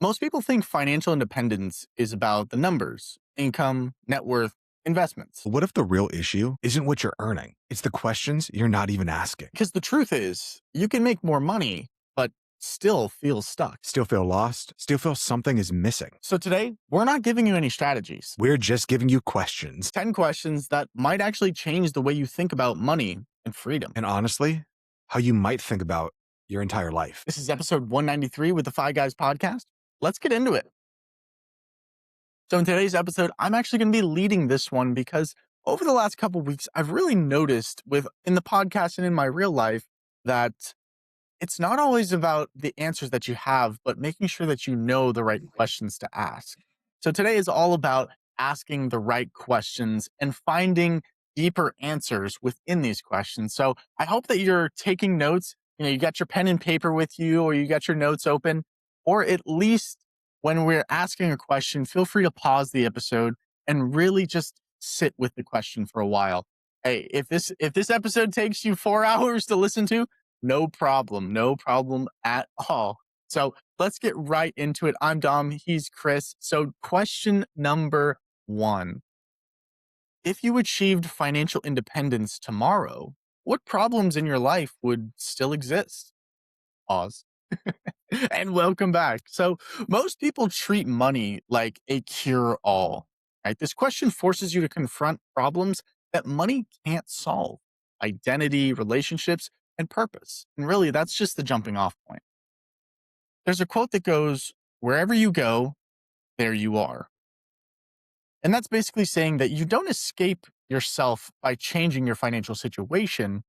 Most people think financial independence is about the numbers, income, net worth, investments. What if the real issue isn't what you're earning? It's the questions you're not even asking. Because the truth is, you can make more money, but still feel stuck. Still feel lost? Still feel something is missing? So today, we're not giving you any strategies. We're just giving you questions. 10 questions that might actually change the way you think about money and freedom. And honestly, how you might think about your entire life. This is episode 193 with the Five Guys podcast. Let's get into it. So in today's episode, I'm actually going to be leading this one because over the last couple of weeks, I've really noticed in the podcast and in my real life that it's not always about the answers that you have, but making sure that you know the right questions to ask. So today is all about asking the right questions and finding deeper answers within these questions. So I hope that you're taking notes. You got your pen and paper with you, or you got your notes open, or at least when we're asking a question, feel free to pause the episode and really just sit with the question for a while. Hey, if this episode takes you 4 hours to listen to, no problem. No problem at all. So let's get right into it. I'm Dom. He's Chris. So question number one. If you achieved financial independence tomorrow, what problems in your life would still exist? Pause. And welcome back. So most people treat money like a cure all, right? This question forces you to confront problems that money can't solve: identity, relationships, and purpose. And really, that's just the jumping off point. There's a quote that goes, "Wherever you go, there you are." And that's basically saying that you don't escape yourself by changing your financial situation.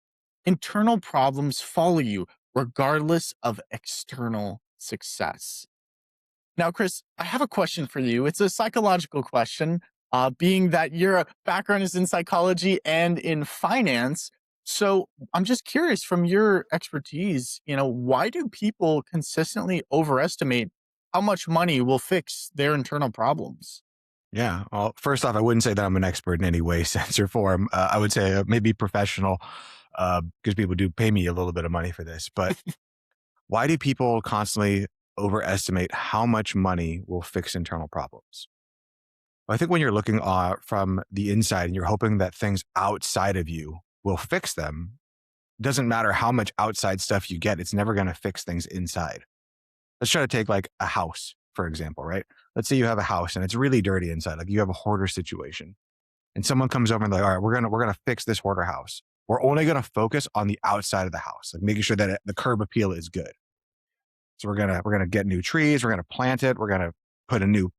Internal problems follow you regardless of external success. Now, Chris, I have a question for you. It's a psychological question, being that your background is in psychology and in finance. So I'm just curious from your expertise, why do people consistently overestimate how much money will fix their internal problems? Yeah. Well, first off, I wouldn't say that I'm an expert in any way, sense, or form. I would say maybe professional, because people do pay me a little bit of money for this. But why do people constantly overestimate how much money will fix internal problems? Well, I think when you're looking from the inside and you're hoping that things outside of you will fix them, it doesn't matter how much outside stuff you get, it's never going to fix things inside. Let's try to take like a house, for example, right? Let's say you have a house and it's really dirty inside, like you have a hoarder situation. And someone comes over and like, all right, we're gonna fix this hoarder house. We're only gonna focus on the outside of the house, like making sure that the curb appeal is good. So we're gonna get new trees, we're gonna plant it, we're gonna put a new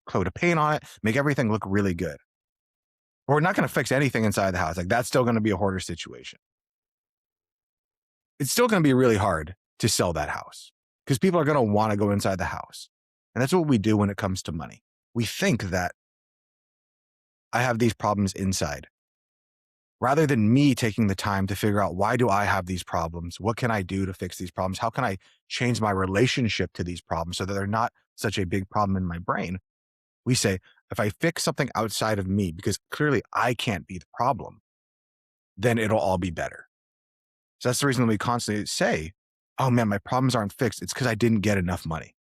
coat of paint on it, make everything look really good. But we're not gonna fix anything inside the house. Like that's still gonna be a hoarder situation. It's still gonna be really hard to sell that house because people are gonna want to go inside the house. And that's what we do when it comes to money. We think that I have these problems inside. Rather than me taking the time to figure out, why do I have these problems? What can I do to fix these problems? How can I change my relationship to these problems so that they're not such a big problem in my brain? We say, if I fix something outside of me, because clearly I can't be the problem, then it'll all be better. So that's the reason we constantly say, oh man, my problems aren't fixed. It's because I didn't get enough money.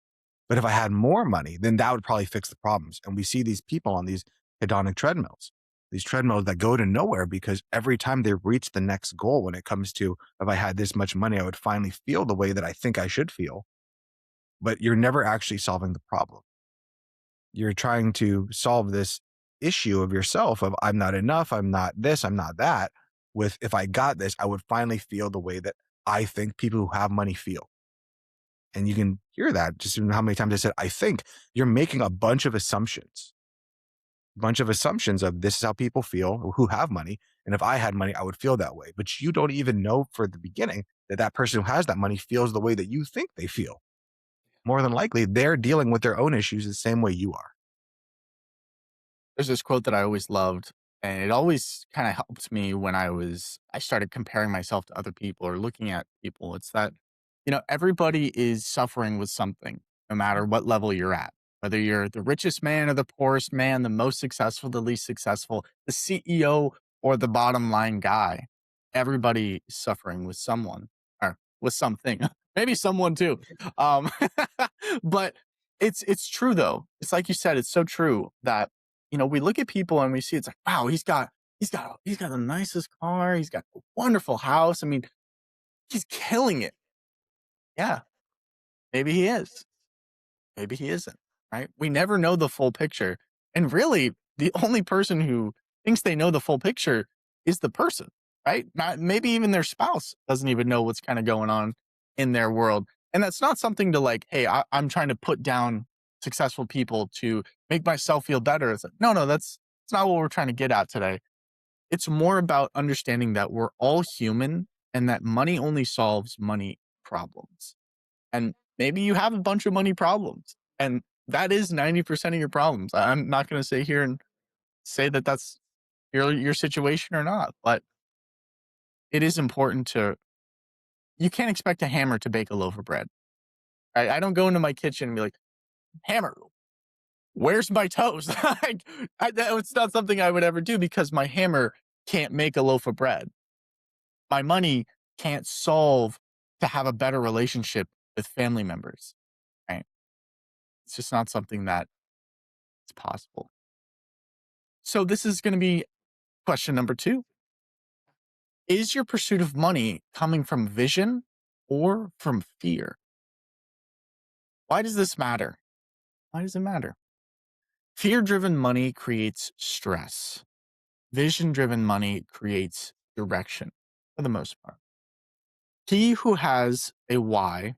But if I had more money, then that would probably fix the problems. And we see these people on these hedonic treadmills, these treadmills that go to nowhere because every time they reach the next goal, when it comes to, if I had this much money, I would finally feel the way that I think I should feel. But you're never actually solving the problem. You're trying to solve this issue of yourself of, I'm not enough, I'm not this, I'm not that. With, if I got this, I would finally feel the way that I think people who have money feel. And you can hear that just in how many times I said, I think. You're making a bunch of assumptions, of this is how people feel who have money. And if I had money, I would feel that way. But you don't even know for the beginning that that person who has that money feels the way that you think they feel. More than likely, they're dealing with their own issues the same way you are. There's this quote that I always loved, and it always kind of helped me when I started comparing myself to other people or looking at people. It's that, everybody is suffering with something, no matter what level you're at. Whether you're the richest man or the poorest man, the most successful, the least successful, the CEO or the bottom line guy, everybody is suffering with someone or with something. Maybe someone too. Um, but It's true though. It's like you said, it's so true that, we look at people and we see it's like, wow, he's got the nicest car, he's got a wonderful house. I mean, he's killing it. Yeah, maybe he is. Maybe he isn't, right? We never know the full picture. And really, the only person who thinks they know the full picture is the person, right? Not maybe even their spouse doesn't even know what's kind of going on in their world. And that's not something to like, hey, I'm trying to put down successful people to make myself feel better. It's like, no, no, that's not what we're trying to get at today. It's more about understanding that we're all human and that money only solves money problems. And maybe you have a bunch of money problems, and that is 90% of your problems. I'm not going to sit here and say that that's your situation or not, but it is important to you can't expect a hammer to bake a loaf of bread. I don't go into my kitchen and be like, "Hammer, where's my toast?" It's not something I would ever do because my hammer can't make a loaf of bread. My money can't solve to have a better relationship with family members, right? It's just not something that is possible. So this is going to be question number 2. Is your pursuit of money coming from vision or from fear? Why does this matter? Why does it matter? Fear driven money creates stress. Vision driven money creates direction for the most part. He who has a why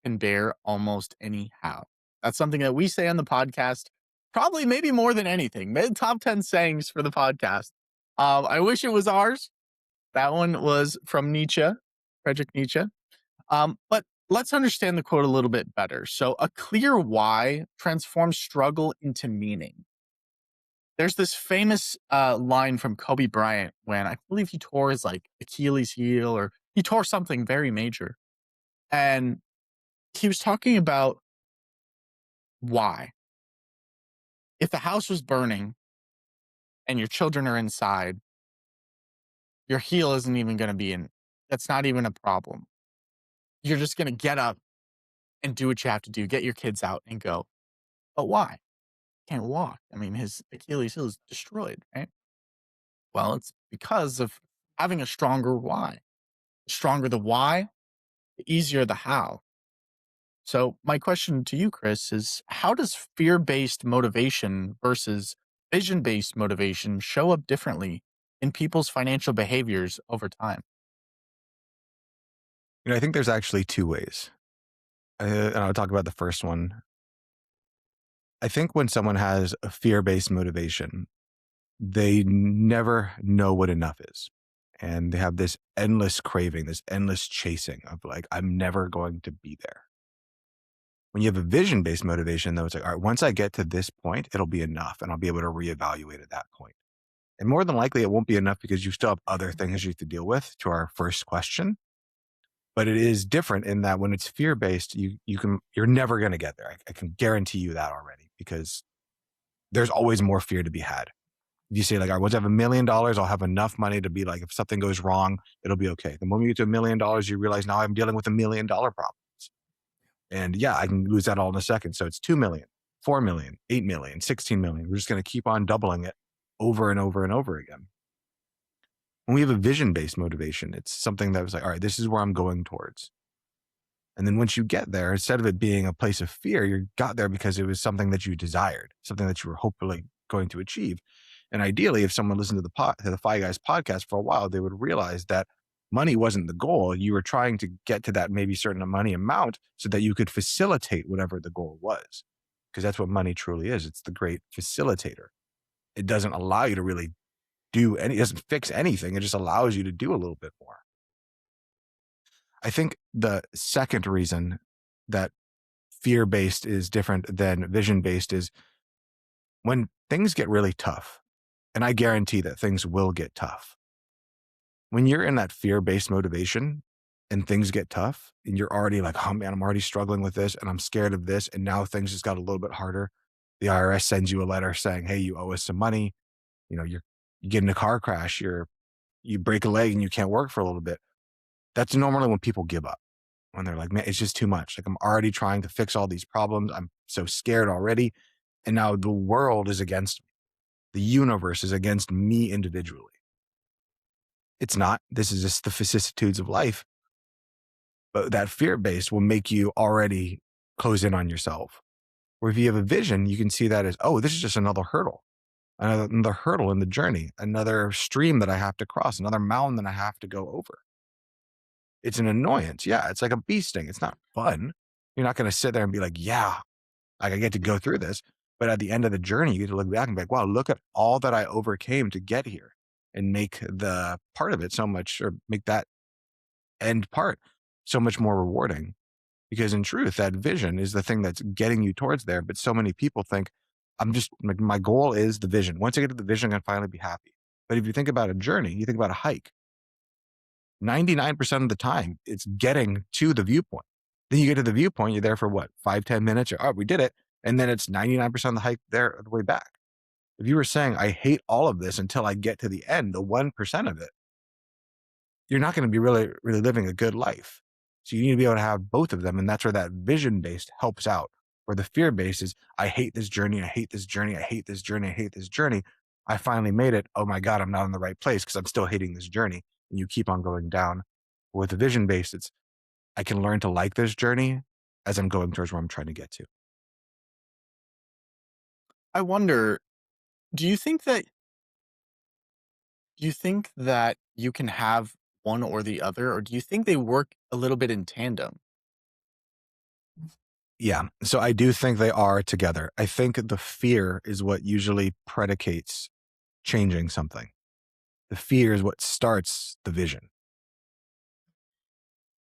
can bear almost any how. That's something that we say on the podcast, probably maybe more than anything. Mid top 10 sayings for the podcast. I wish it was ours. That one was from Nietzsche, Friedrich Nietzsche. But let's understand the quote a little bit better. So, a clear why transforms struggle into meaning. There's this famous line from Kobe Bryant when I believe he tore his like Achilles heel or he tore something very major. And he was talking about why. If the house was burning and your children are inside, your heel isn't even going to be in. That's not even a problem. You're just going to get up and do what you have to do, get your kids out and go. But why? Can't walk. I mean, his Achilles heel is destroyed, right? Well, it's because of having a stronger why. The stronger the why, the easier the how. So, my question to you, Chris, is how does fear based motivation versus vision based motivation show up differently in people's financial behaviors over time? I think there's actually two ways. And I'll talk about the first one. I think when someone has a fear based motivation, they never know what enough is. And they have this endless craving, this endless chasing of like, I'm never going to be there. When you have a vision based motivation, though, it's like, all right, once I get to this point, it'll be enough and I'll be able to reevaluate at that point. And more than likely, it won't be enough because you still have other things you have to deal with to our first question. But it is different in that when it's fear based, you're never going to get there. I can guarantee you that already because there's always more fear to be had. You say like, all right, once I have $1 million, I'll have enough money to be like, if something goes wrong, it'll be okay. The moment you get to $1 million, you realize now I'm dealing with $1 million problem. And yeah, I can lose that all in a second. So it's 2 million, 4 million, 8 million, 16 million. We're just going to keep on doubling it over and over and over again. When we have a vision based motivation, it's something that was like, all right, this is where I'm going towards. And then once you get there, instead of it being a place of fear, you got there because it was something that you desired, something that you were hopefully going to achieve. And ideally, if someone listened to the Fi Guys podcast for a while, they would realize that money wasn't the goal. You were trying to get to that maybe certain money amount so that you could facilitate whatever the goal was. Because that's what money truly is. It's the great facilitator. It doesn't allow you to really it doesn't fix anything. It just allows you to do a little bit more. I think the second reason that fear-based is different than vision-based is when things get really tough, and I guarantee that things will get tough. When you're in that fear-based motivation and things get tough and you're already like, oh man, I'm already struggling with this and I'm scared of this. And now things just got a little bit harder. The IRS sends you a letter saying, hey, you owe us some money. You get in a car crash, you break a leg and you can't work for a little bit. That's normally when people give up, when they're like, man, it's just too much. Like I'm already trying to fix all these problems. I'm so scared already. And now the world is against me. The universe is against me individually. It's not. This is just the vicissitudes of life. But that fear based will make you already close in on yourself. Where if you have a vision, you can see that as, oh, this is just another hurdle in the journey, another stream that I have to cross, another mountain that I have to go over. It's an annoyance. Yeah, it's like a bee sting. It's not fun. You're not going to sit there and be like, yeah, like I get to go through this. But at the end of the journey, you get to look back and be like, wow, look at all that I overcame to get here and make the part of it so much, or make that end part so much more rewarding. Because in truth, that vision is the thing that's getting you towards there. But so many people think, I'm just like, my goal is the vision. Once I get to the vision, I can finally be happy. But if you think about a journey, you think about a hike, 99% of the time, it's getting to the viewpoint. Then you get to the viewpoint, you're there for what, 5, 10 minutes? Oh, we did it. And then it's 99% of the hike there the way back. If you were saying, I hate all of this until I get to the end, the 1% of it, you're not going to be really living a good life. So you need to be able to have both of them. And that's where that vision based helps out. Where the fear based is, I hate this journey. I hate this journey. I hate this journey. I hate this journey. I finally made it. Oh my God, I'm not in the right place because I'm still hating this journey. And you keep on going down. With the vision based, it's, I can learn to like this journey as I'm going towards where I'm trying to get to. I wonder, do you think that you can have one or the other, or do you think they work a little bit in tandem? Yeah. So I do think they are together. I think the fear is what usually predicates changing something. The fear is what starts the vision.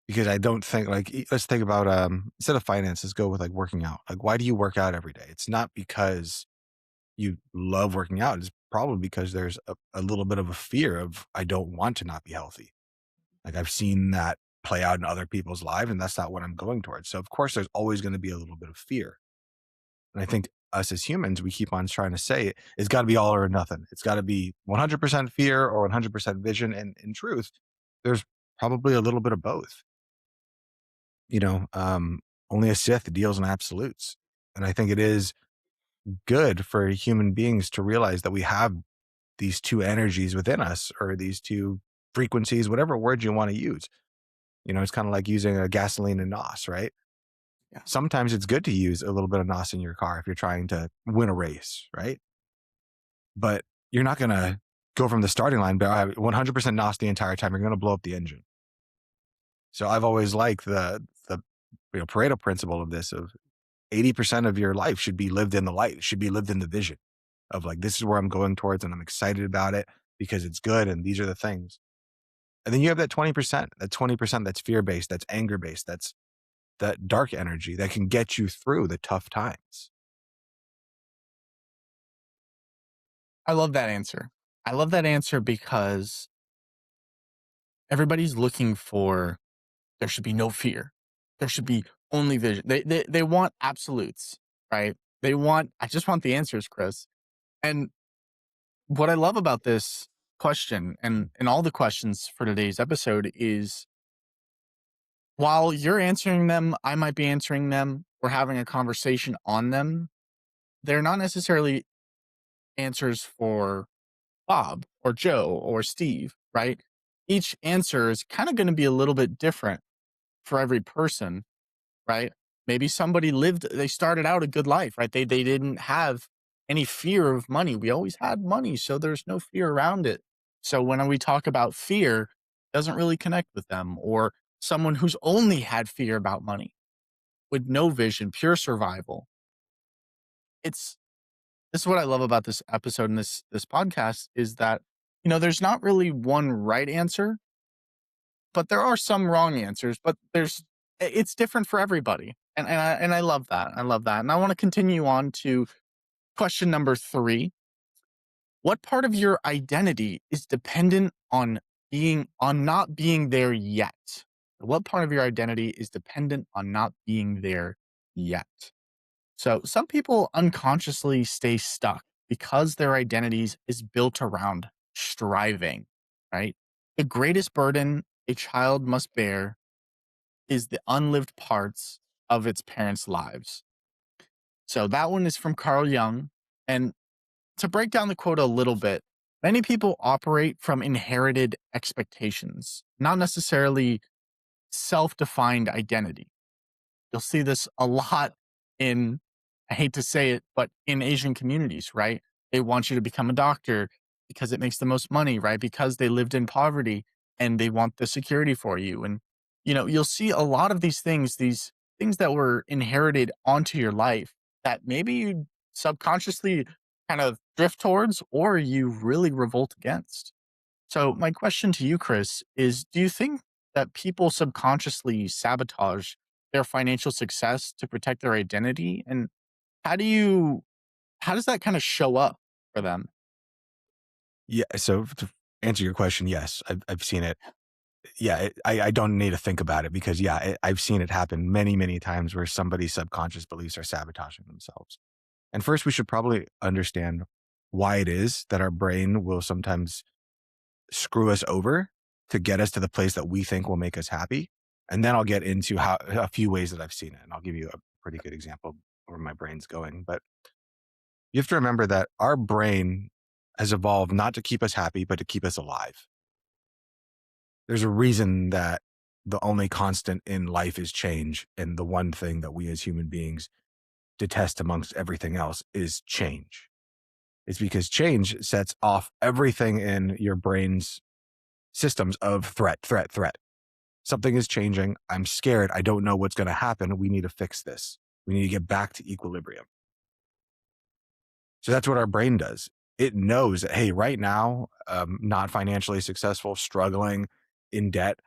Because I don't think like let's think about instead of finances, go with like working out. Like why do you work out every day? It's not because you love working out. It's probably because there's a little bit of a fear of I don't want to not be healthy. Like I've seen that play out in other people's lives, and that's not what I'm going towards. So of course there's always going to be a little bit of fear. And I think us as humans, we keep on trying to say it's got to be all or nothing. It's got to be 100% fear or 100% vision. And in truth, there's probably a little bit of both. You know, only a Sith deals in absolutes. And I think it is good for human beings to realize that we have these two energies within us or these two frequencies, whatever word you want to use. You know, it's kind of like using a gasoline and NOS, right? Yeah. Sometimes it's good to use a little bit of NOS in your car if you're trying to win a race, right? But you're not going to go from the starting line, but I have 100% NOS the entire time. You're going to blow up the engine. So I've always liked the Pareto principle of this of 80% of your life should be lived in the light. It should be lived in the vision of like, this is where I'm going towards and I'm excited about it because it's good. And these are the things. And then you have that 20% that's fear based, that's anger based, that's that dark energy that can get you through the tough times. I love that answer. I love that answer because everybody's looking for there should be no fear. There should be only vision. They want absolutes, right? I just want the answers, Chris. And what I love about this question and all the questions for today's episode is while you're answering them, I might be answering them. We're having a conversation on them. They're not necessarily answers for Bob or Joe or Steve, right? Each answer is kind of going to be a little bit different for every person, right? Maybe somebody they started out a good life, right? They didn't have any fear of money. We always had money, so there's no fear around it. So when we talk about fear, it doesn't really connect with them. Or someone who's only had fear about money with no vision, pure survival. It's This is what I love about this episode and this podcast is that there's not really one right answer, but there are some wrong answers. But it's different for everybody, and I love that. I love that, and I want to continue on to question number 3. What part of your identity is dependent on not being there yet? What part of your identity is dependent on not being there yet? So some people unconsciously stay stuck because their identities is built around striving, right? The greatest burden a child must bear is the unlived parts of its parents' lives. So that one is from Carl Jung. And to break down the quote a little bit, many people operate from inherited expectations, not necessarily self defined identity. You'll see this a lot in, I hate to say it, but in Asian communities, right? They want you to become a doctor because it makes the most money, right? Because they lived in poverty and they want the security for you. And, you'll see a lot of these things that were inherited onto your life that maybe you subconsciously kind of drift towards or you really revolt against. So, my question to you, Chris, is do you think that people subconsciously sabotage their financial success to protect their identity? And how do you, how does that kind of show up for them? Yeah. So to answer your question, yes, I've seen it. Yeah, I don't need to think about it because yeah, I've seen it happen many, many times where somebody's subconscious beliefs are sabotaging themselves. And first, we should probably understand why it is that our brain will sometimes screw us over to get us to the place that we think will make us happy. And then I'll get into how a few ways that I've seen it. And I'll give you a pretty good example of where my brain's going. But you have to remember that our brain has evolved not to keep us happy, but to keep us alive. There's a reason that the only constant in life is change. And the one thing that we as human beings detest amongst everything else is change. It's because change sets off everything in your brain's systems of threat, threat, threat. Something is changing. I'm scared. I don't know what's going to happen. We need to fix this. We need to get back to equilibrium. So that's what our brain does. It knows that, hey, right now, not financially successful, struggling, in debt.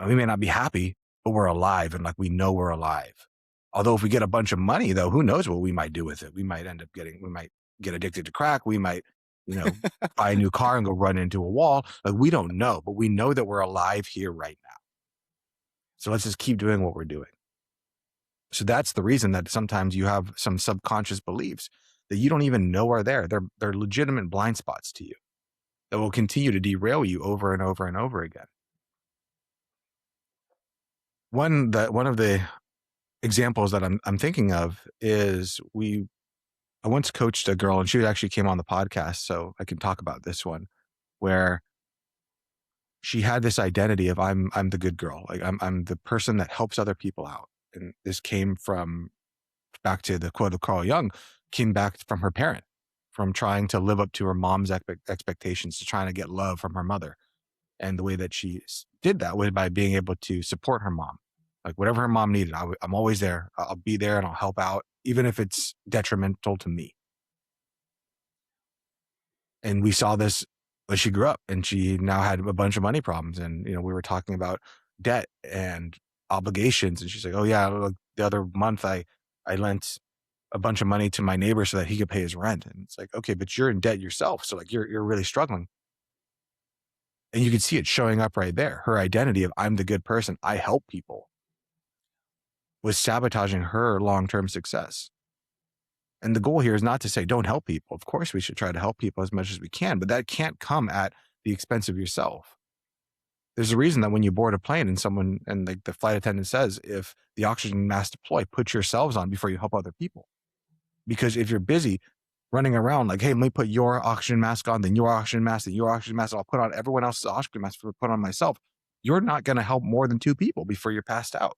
We may not be happy, but we're alive and like we know we're alive. Although if we get a bunch of money, though, who knows what we might do with it? We might we might get addicted to crack. We might, you know, buy a new car and go run into a wall. Like we don't know, but we know that we're alive here right now. So let's just keep doing what we're doing. So that's the reason that sometimes you have some subconscious beliefs that you don't even know are there. They're legitimate blind spots to you that will continue to derail you over and over and over again. One of the examples that I'm thinking of is I once coached a girl and she actually came on the podcast, so I can talk about this one where she had this identity of I'm the good girl, like I'm the person that helps other people out, and this came from back to the quote of Carl Jung, came back from her parent, from trying to live up to her mom's expectations, to trying to get love from her mother. And the way that she did that was by being able to support her mom. Like whatever her mom needed, I'm always there. I'll be there and I'll help out, even if it's detrimental to me. And we saw this as she grew up and she now had a bunch of money problems. And, we were talking about debt and obligations. And she's like, oh yeah, like the other month I lent a bunch of money to my neighbor so that he could pay his rent. And it's like, okay, but you're in debt yourself. So like you're really struggling. And you can see it showing up right there. Her identity of I'm the good person, I help people, was sabotaging her long-term success. And the goal here is not to say don't help people. Of course, we should try to help people as much as we can, but that can't come at the expense of yourself. There's a reason that when you board a plane and someone and like the flight attendant says, if the oxygen mask deploy, put yourselves on before you help other people. Because if you're busy running around like, hey, let me put your oxygen mask on, then your oxygen mask, then your oxygen mask, and I'll put on everyone else's oxygen mask before I put on myself, you're not going to help more than 2 people before you're passed out.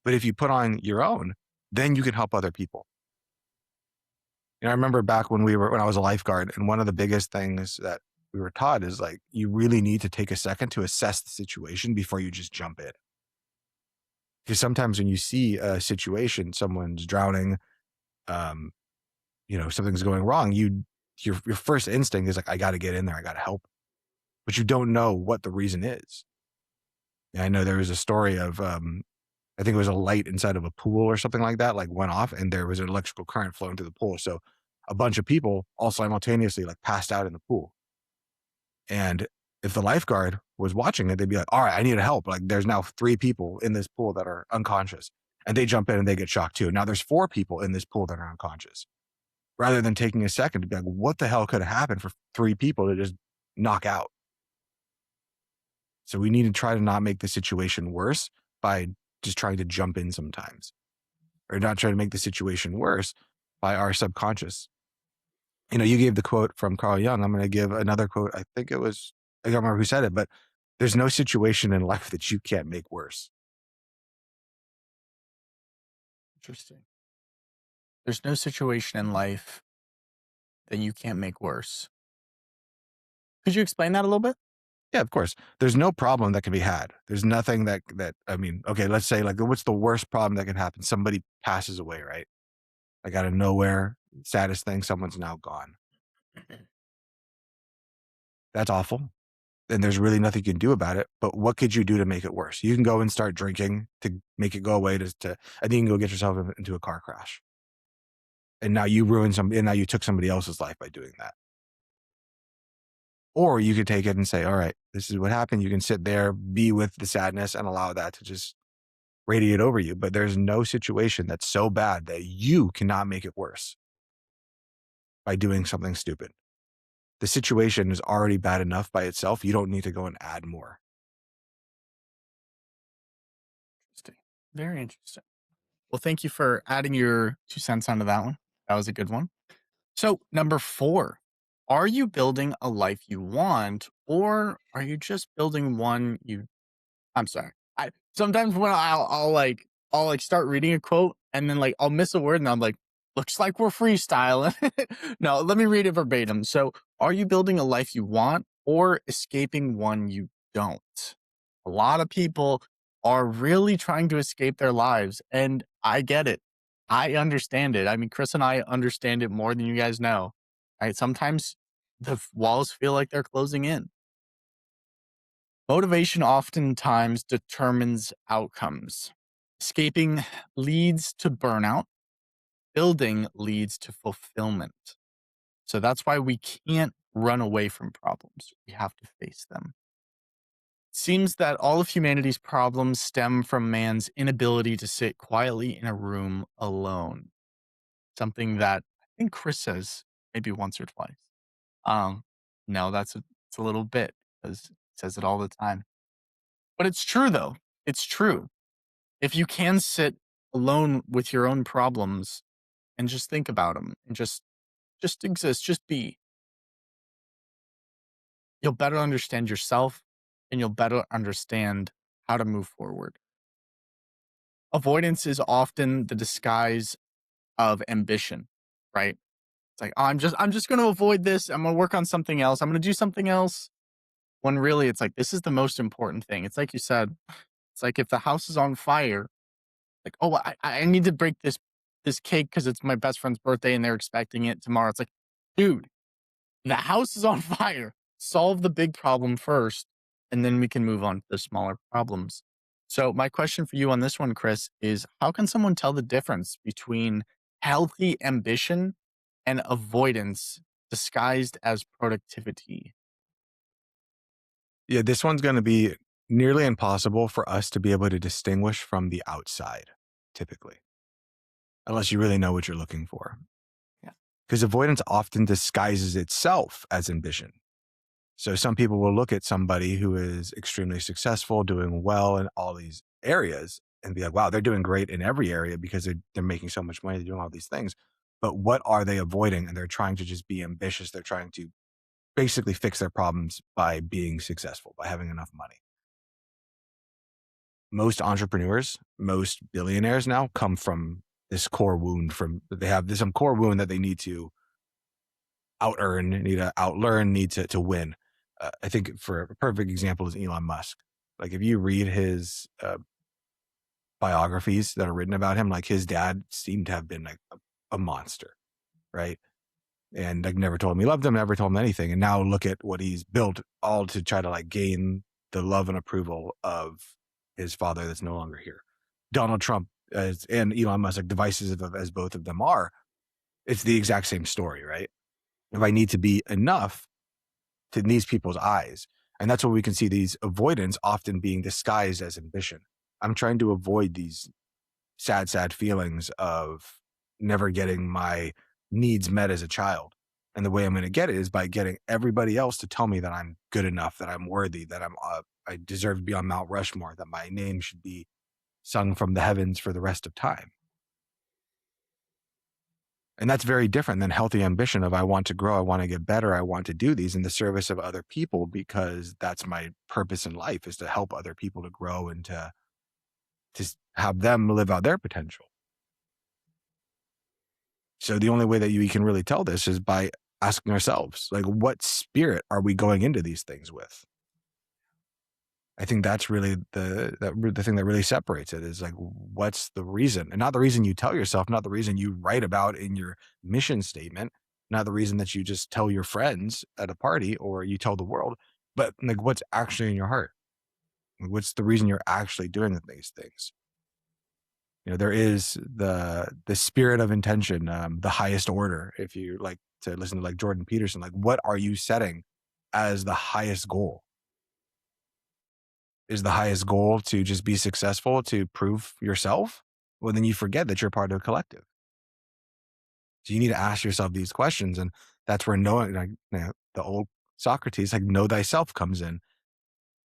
But if you put on your own, then you can help other people. I remember back when I was a lifeguard, and one of the biggest things that we were taught is like, you really need to take a second to assess the situation before you just jump in. Because sometimes when you see a situation, someone's drowning, um, something's going wrong, your first instinct is like, I got to get in there, I got to help, but you don't know what the reason is. And I know there was a story of, I think it was a light inside of a pool or something like that, like went off, and there was an electrical current flowing through the pool. So a bunch of people all simultaneously like passed out in the pool. And if the lifeguard was watching it, they'd be like, all right, I need help. Like there's now 3 people in this pool that are unconscious, and they jump in and they get shocked too. Now there's 4 people in this pool that are unconscious, rather than taking a second to be like, what the hell could have happened for 3 people to just knock out? So we need to try to not make the situation worse by just trying to jump in sometimes. or not try to make the situation worse by our subconscious. You gave the quote from Carl Jung. I'm going to give another quote. I don't remember who said it, but there's no situation in life that you can't make worse. Interesting. There's no situation in life that you can't make worse. Could you explain that a little bit? Yeah, of course. There's no problem that can be had. There's nothing okay, let's say like what's the worst problem that can happen? Somebody passes away, right? Like out of nowhere, saddest thing, someone's now gone. That's awful. And there's really nothing you can do about it. But what could you do to make it worse? You can go and start drinking to make it go away and then you can go get yourself into a car crash. And now and now you took somebody else's life by doing that. Or you could take it and say, all right, this is what happened. You can sit there, be with the sadness and allow that to just radiate over you. But there's no situation that's so bad that you cannot make it worse by doing something stupid. The situation is already bad enough by itself. You don't need to go and add more. Interesting. Very interesting. Well, thank you for adding your 2 cents onto that one. That was a good one. So, number 4, are you building a life you want, or are you just building one you I'm sorry. I sometimes when I'll start reading a quote and then I'll miss a word and I'm like, looks like we're freestyling. No, let me read it verbatim. So, are you building a life you want or escaping one you don't? A lot of people are really trying to escape their lives, and I get it. I understand it. I mean, Chris and I understand it more than you guys know. Right? Sometimes the walls feel like they're closing in. Motivation oftentimes determines outcomes. Escaping leads to burnout, building leads to fulfillment. So that's why we can't run away from problems. We have to face them. It seems that all of humanity's problems stem from man's inability to sit quietly in a room alone. Something that I think Chris says maybe once or twice. Um, no, it's a little bit because he says it all the time. But it's true though. It's true. If you can sit alone with your own problems and just think about them and just exist, just be, you'll better understand yourself and you'll better understand how to move forward. Avoidance is often the disguise of ambition, right? It's like, oh, I'm just going to avoid this. I'm going to work on something else. I'm going to do something else. When really it's like, this is the most important thing. It's like you said, it's like if the house is on fire, like, oh, I need to break this cake because it's my best friend's birthday and they're expecting it tomorrow. It's like, dude, the house is on fire. Solve the big problem first, and then we can move on to the smaller problems. So, my question for you on this one, Chris, is how can someone tell the difference between healthy ambition and avoidance disguised as productivity? Yeah, this one's going to be nearly impossible for us to be able to distinguish from the outside, typically, unless you really know what you're looking for. Yeah. Because avoidance often disguises itself as ambition. So some people will look at somebody who is extremely successful, doing well in all these areas and be like, wow, they're doing great in every area because they're making so much money, they're doing all these things. But what are they avoiding? And they're trying to just be ambitious. They're trying to basically fix their problems by being successful, by having enough money. Most entrepreneurs, most billionaires now come from this core wound they have some core wound that they need to out earn, need to outlearn, need to win. I think for a perfect example is Elon Musk. Like if you read his biographies that are written about him, like his dad seemed to have been like a monster, right? And like never told him he loved him, never told him anything. And now look at what he's built all to try to like gain the love and approval of his father that's no longer here. Donald Trump and Elon Musk, like divisive as both of them are, it's the exact same story, right? If I need to be enough to these people's eyes. And that's where we can see these avoidance often being disguised as ambition. I'm trying to avoid these sad feelings of never getting my needs met as a child. And the way I'm going to get it is by getting everybody else to tell me that I'm good enough, that I'm worthy, that I deserve to be on Mount Rushmore, that my name should be sung from the heavens for the rest of time. And that's very different than healthy ambition of I want to grow, I want to get better, I want to do these in the service of other people because that's my purpose in life is to help other people to grow and to have them live out their potential. So the only way that we can really tell this is by asking ourselves, like, what spirit are we going into these things with? I think that's really the thing that really separates it is like, what's the reason? And not the reason you tell yourself, not the reason you write about in your mission statement, not the reason that you just tell your friends at a party or you tell the world, but like what's actually in your heart. What's the reason you're actually doing these things? There is the spirit of intention, the highest order. If you like to listen to like Jordan Peterson, like what are you setting as the highest goal? Is the highest goal to just be successful to prove yourself? Well, then you forget that you're part of a collective. So you need to ask yourself these questions. And that's where knowing, like, the old Socrates, like know thyself comes in.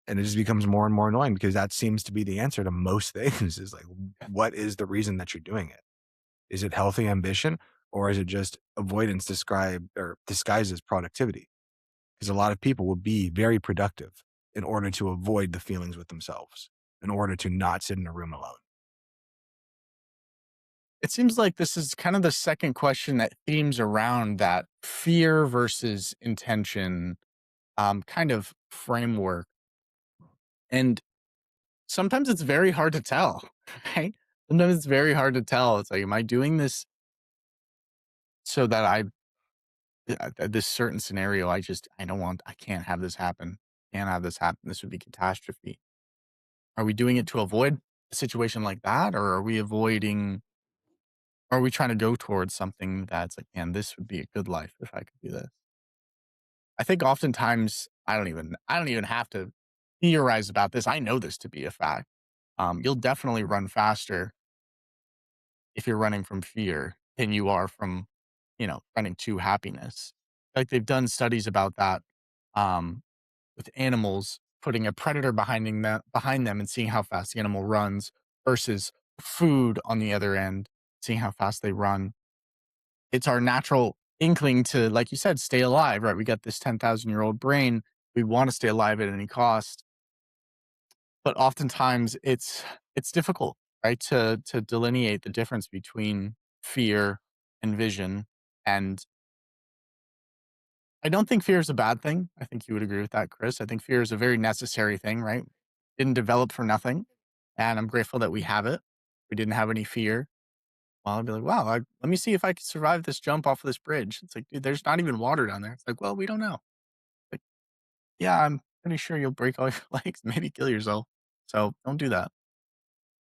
And it just becomes more and more annoying because that seems to be the answer to most things is like, what is the reason that you're doing it? Is it healthy ambition or is it just avoidance described or disguised as productivity? Because a lot of people will be very productive in order to avoid the feelings with themselves, in order to not sit in a room alone. It seems like this is kind of the second question that themes around that fear versus intention kind of framework. And sometimes it's very hard to tell, right? Sometimes it's very hard to tell. It's like, am I doing this so that this certain scenario, I can't have this happen. Can't have this happen. This would be catastrophe. Are we doing it to avoid a situation like that? Or are we trying to go towards something that's like, man, this would be a good life if I could do this? I think oftentimes I don't even have to theorize about this. I know this to be a fact. You'll definitely run faster if you're running from fear than you are from, running to happiness. Like they've done studies about that um, with animals, putting a predator behind them and seeing how fast the animal runs versus food on the other end, seeing how fast they run. It's our natural inkling to, like you said, stay alive, right? We got this 10,000-year-old brain. We want to stay alive at any cost. But oftentimes it's difficult, right? To delineate the difference between fear and vision. And I don't think fear is a bad thing. I think you would agree with that, Chris. I think fear is a very necessary thing, right? Didn't develop for nothing. And I'm grateful that we have it. We didn't have any fear. Well, I'd be like, wow, let me see if I can survive this jump off of this bridge. It's like, dude, there's not even water down there. It's like, well, we don't know. Like, yeah, I'm pretty sure you'll break all your legs, maybe kill yourself. So don't do that.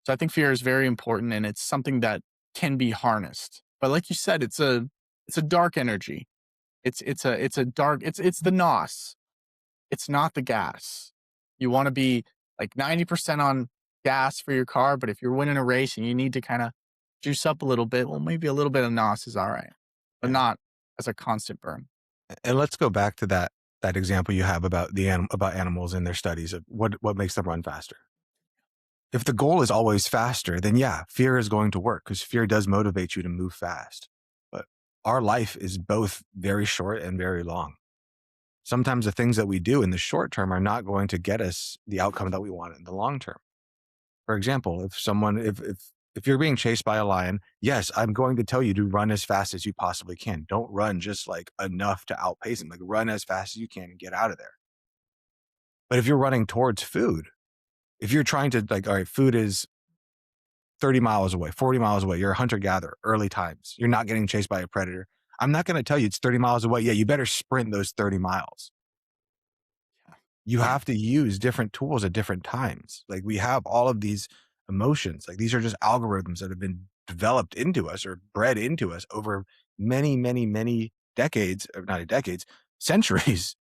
So I think fear is very important and it's something that can be harnessed. But like you said, it's a dark energy. It's a dark it's the nos. It's not the gas. You want to be like 90% on gas for your car, but if you're winning a race and you need to kind of juice up a little bit, well, maybe a little bit of nos is all right, but Yeah. not as a constant burn. And let's go back to that example you have about about animals and their studies of what makes them run faster. If the goal is always faster, then yeah, fear is going to work because fear does motivate you to move fast. But our life is both very short and very long. Sometimes the things that we do in the short term are not going to get us the outcome that we want in the long term. For example, if you're being chased by a lion, yes, I'm going to tell you to run as fast as you possibly can. Don't run just like enough to outpace him. Like run as fast as you can and get out of there. But if you're running towards food, if you're trying to like, all right, food is 30 miles away, 40 miles away, you're a hunter gatherer, early times, you're not getting chased by a predator. I'm not going to tell you it's 30 miles away. Yeah, you better sprint those 30 miles. You have to use different tools at different times. Like we have all of these emotions. Like these are just algorithms that have been developed into us or bred into us over many, many, many decades, or not decades, centuries,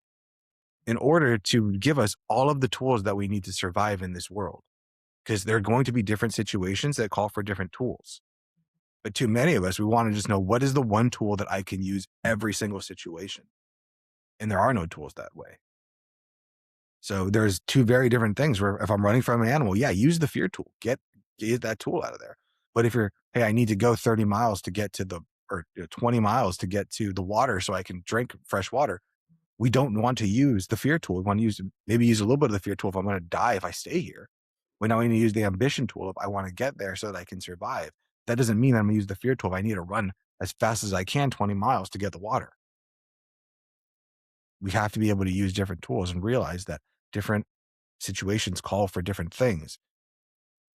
in order to give us all of the tools that we need to survive in this world. Because there are going to be different situations that call for different tools. But too many of us, we want to just know what is the one tool that I can use every single situation. And there are no tools that way. So there's two very different things where if I'm running from an animal, yeah, use the fear tool, get that tool out of there. But if you're, hey, I need to go 30 miles to get to the or 20 miles to get to the water so I can drink fresh water. We don't want to use the fear tool. We want to use a little bit of the fear tool if I'm going to die if I stay here. We now need to use the ambition tool if I want to get there so that I can survive. That doesn't mean I'm going to use the fear tool if I need to run as fast as I can 20 miles to get the water. We have to be able to use different tools and realize that different situations call for different things.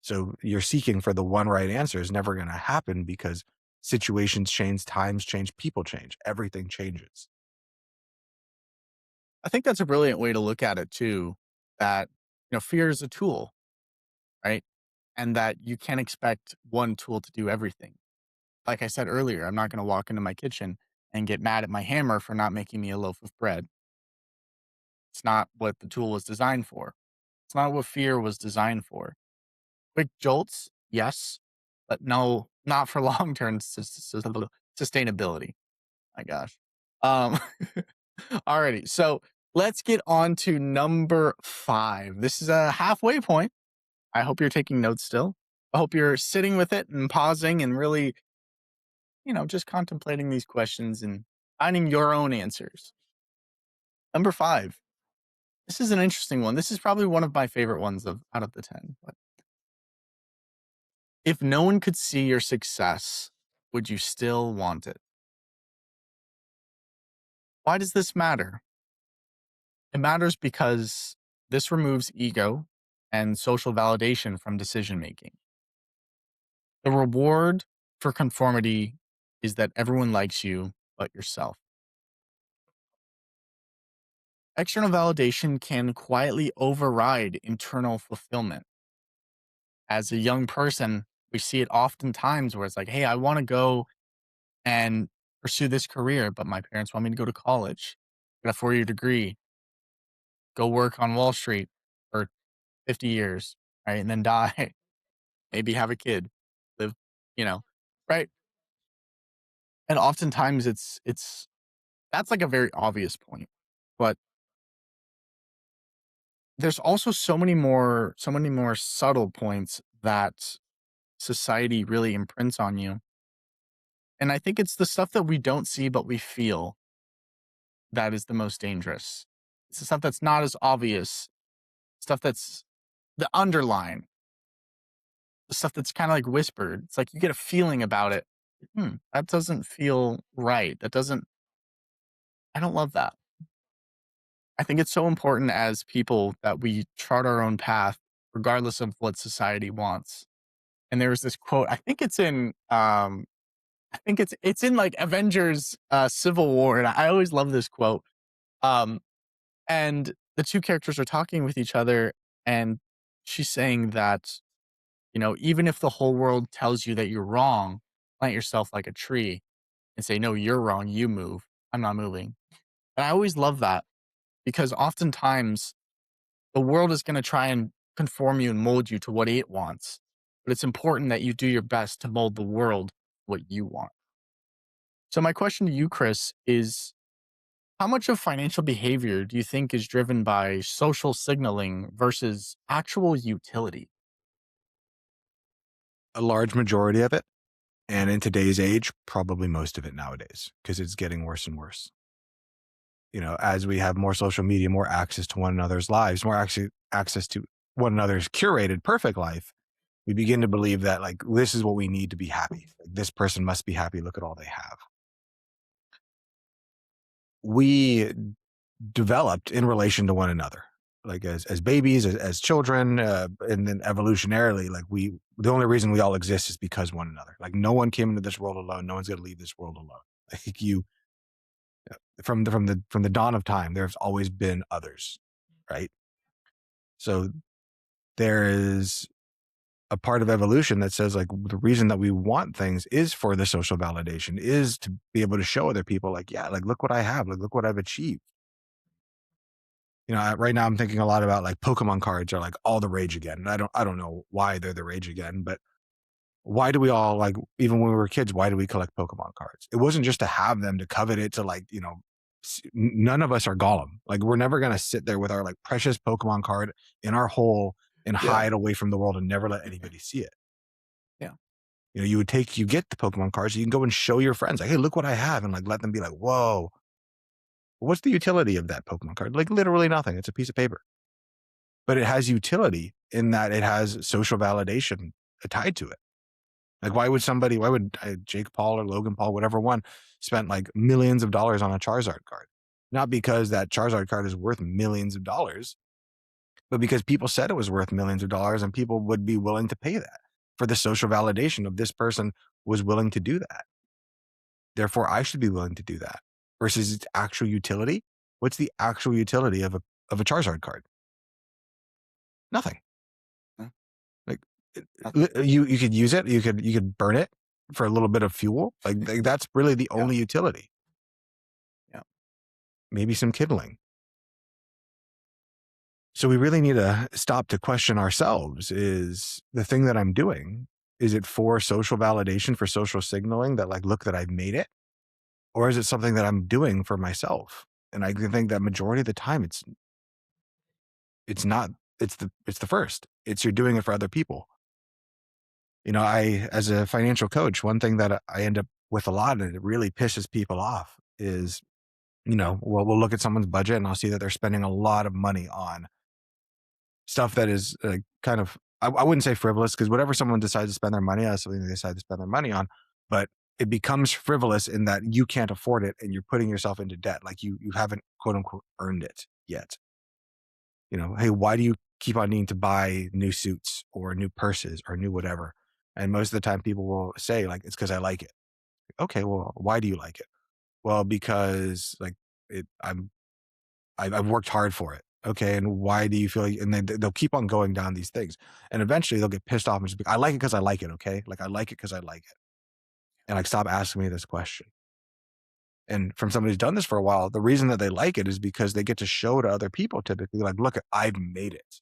So you're seeking for the one right answer is never going to happen because situations change, times change, people change, everything changes. I think that's a brilliant way to look at it too, that, fear is a tool, right? And that you can't expect one tool to do everything. Like I said earlier, I'm not going to walk into my kitchen and get mad at my hammer for not making me a loaf of bread. It's not what the tool was designed for. It's not what fear was designed for. Quick jolts, yes, but no, not for long-term sustainability. My gosh. Um, Alrighty, so let's get on to number 5. This is a halfway point. I hope you're taking notes still. I hope you're sitting with it and pausing and really, just contemplating these questions and finding your own answers. Number 5. This is an interesting one. This is probably one of my favorite ones of out of the 10. But if no one could see your success, would you still want it? Why does this matter? It matters because this removes ego and social validation from decision making. The reward for conformity is that everyone likes you but yourself. External validation can quietly override internal fulfillment. As a young person, we see it oftentimes where it's like, hey, I want to go and pursue this career, but my parents want me to go to college, get a 4-year degree, go work on Wall Street for 50 years, right? And then die, maybe have a kid, live, you know, right? And oftentimes it's that's like a very obvious point. But there's also so many more subtle points that society really imprints on you. And I think it's the stuff that we don't see but we feel that is the most dangerous. It's the stuff that's not as obvious, stuff that's the underline, the stuff that's kind of like whispered. It's like you get a feeling about it. That doesn't feel right. I don't love that. I think it's so important as people that we chart our own path, regardless of what society wants. And there was this quote, I think it's in like Avengers Civil War. And I always love this quote. Um, and the two characters are talking with each other, and she's saying that, even if the whole world tells you that you're wrong, plant yourself like a tree and say, no, you're wrong, you move. I'm not moving. And I always love that because oftentimes the world is going to try and conform you and mold you to what it wants. But it's important that you do your best to mold the world what you want. So, my question to you, Chris, is how much of financial behavior do you think is driven by social signaling versus actual utility? A large majority of it. And in today's age, probably most of it nowadays, because it's getting worse and worse. As we have more social media, more access to one another's lives, more access to one another's curated perfect life, we begin to believe that like this is what we need to be happy. Like, this person must be happy. Look at all they have. We developed in relation to one another, like as babies, as children, and then evolutionarily, like the only reason we all exist is because one another. Like, no one came into this world alone. No one's going to leave this world alone. Like, from the dawn of time, there's always been others, right? So there is a part of evolution that says like the reason that we want things is for the social validation, is to be able to show other people like, yeah, like look what I have, like look what I've achieved. Right now I'm thinking a lot about like Pokemon cards are like all the rage again. And I don't know why they're the rage again, but why do we all like, even when we were kids, why do we collect Pokemon cards? It wasn't just to have them, to covet it, to like, none of us are Gollum. Like, we're never going to sit there with our like precious Pokemon card in our hole and Yeah. hide away from the world and never let anybody see it. Yeah. You get the Pokemon cards, you can go and show your friends, like, hey, look what I have, and like let them be like, whoa, what's the utility of that Pokemon card? Like literally nothing. It's a piece of paper. But it has utility in that it has social validation tied to it. Like, why would Jake Paul or Logan Paul, whatever one, spent like millions of dollars on a Charizard card? Not because that Charizard card is worth millions of dollars, but because people said it was worth millions of dollars and people would be willing to pay that for the social validation of this person was willing to do that. Therefore, I should be willing to do that versus its actual utility. What's the actual utility of a Charizard card? Nothing. Yeah, Like nothing. you could use it. You could burn it for a little bit of fuel. Like that's really the Yeah, only utility. yeah. Maybe some kindling. So we really need to stop to question ourselves: is the thing that I'm doing, is it for social validation, for social signaling that like, look that I've made it? Or is it something that I'm doing for myself? And I think that majority of the time it's not, it's the first. It's you're doing it for other people. I, as a financial coach, one thing that I end up with a lot, and it really pisses people off, is, we'll look at someone's budget and I'll see that they're spending a lot of money on stuff that is kind of, I wouldn't say frivolous, because whatever someone decides to spend their money on is something they decide to spend their money on, but it becomes frivolous in that you can't afford it and you're putting yourself into debt. Like you haven't quote unquote earned it yet. Hey, why do you keep on needing to buy new suits or new purses or new whatever? And most of the time people will say like, it's because I like it. Okay, well, why do you like it? Well, because like I've worked hard for it. Okay, and why do you feel like, and then they'll keep on going down these things. And eventually they'll get pissed off and just be, I like it because I like it, okay? Like I like it because I like it. And like, stop asking me this question. And from somebody who's done this for a while, the reason that they like it is because they get to show to other people, typically, like, look, I've made it.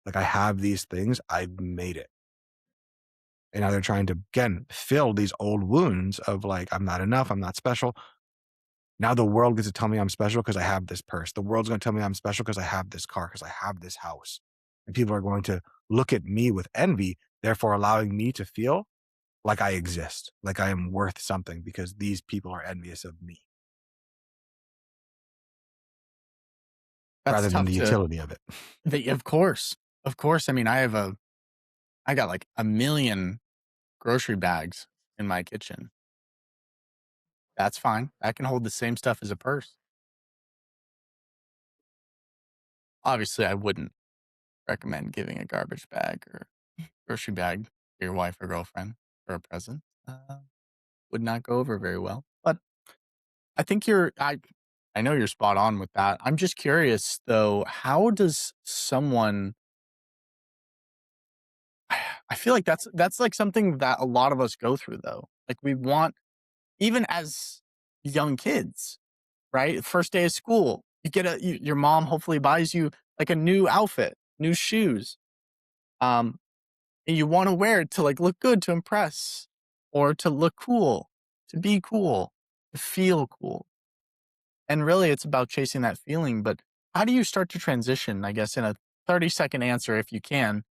Like I have these things, I've made it. And now they're trying to, again, fill these old wounds of like, I'm not enough, I'm not special. Now the world gets to tell me I'm special because I have this purse. The world's going to tell me I'm special because I have this car, because I have this house. And people are going to look at me with envy, therefore allowing me to feel like I exist, like I am worth something because these people are envious of me That's rather than tough the to. utility of it. Of course, of course. I mean, I got like a million grocery bags in my kitchen. That's fine. I can hold the same stuff as a purse. Obviously, I wouldn't recommend giving a garbage bag or grocery bag to your wife or girlfriend for a present. Would not go over very well. But I think I know you're spot on with that. I'm just curious though, how does someone I feel like that's like something that a lot of us go through though. Like we want even as young kids, right? First day of school, your mom hopefully buys you like a new outfit, new shoes. Um and you want to wear it to like look good, to impress, or to look cool, to be cool, to feel cool. And really, it's about chasing that feeling. But how do you start to transition? I guess in a 30-second answer, if you can,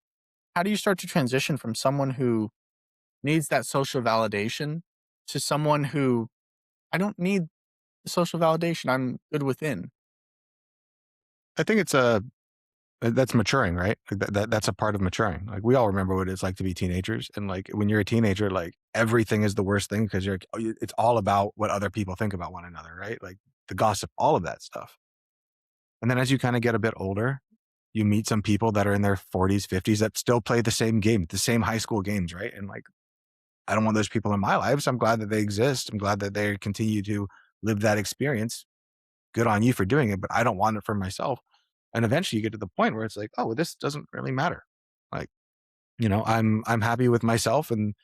how do you start to transition from someone who needs that social validation to someone who I don't need the social validation. I'm good within. I think it's that's maturing, right? Like that's a part of maturing. Like we all remember what it's like to be teenagers, and like when you're a teenager, like everything is the worst thing because it's all about what other people think about one another, right? Like the gossip, all of that stuff. And then as you kind of get a bit older, you meet some people that are in their 40s, 50s that still play the same game, the same high school games, right? And like I don't want those people in my life, so I'm glad that they exist. I'm glad that they continue to live that experience. Good on you for doing it, but I don't want it for myself. And eventually you get to the point where it's like, oh, well, this doesn't really matter. Like, I'm happy with myself and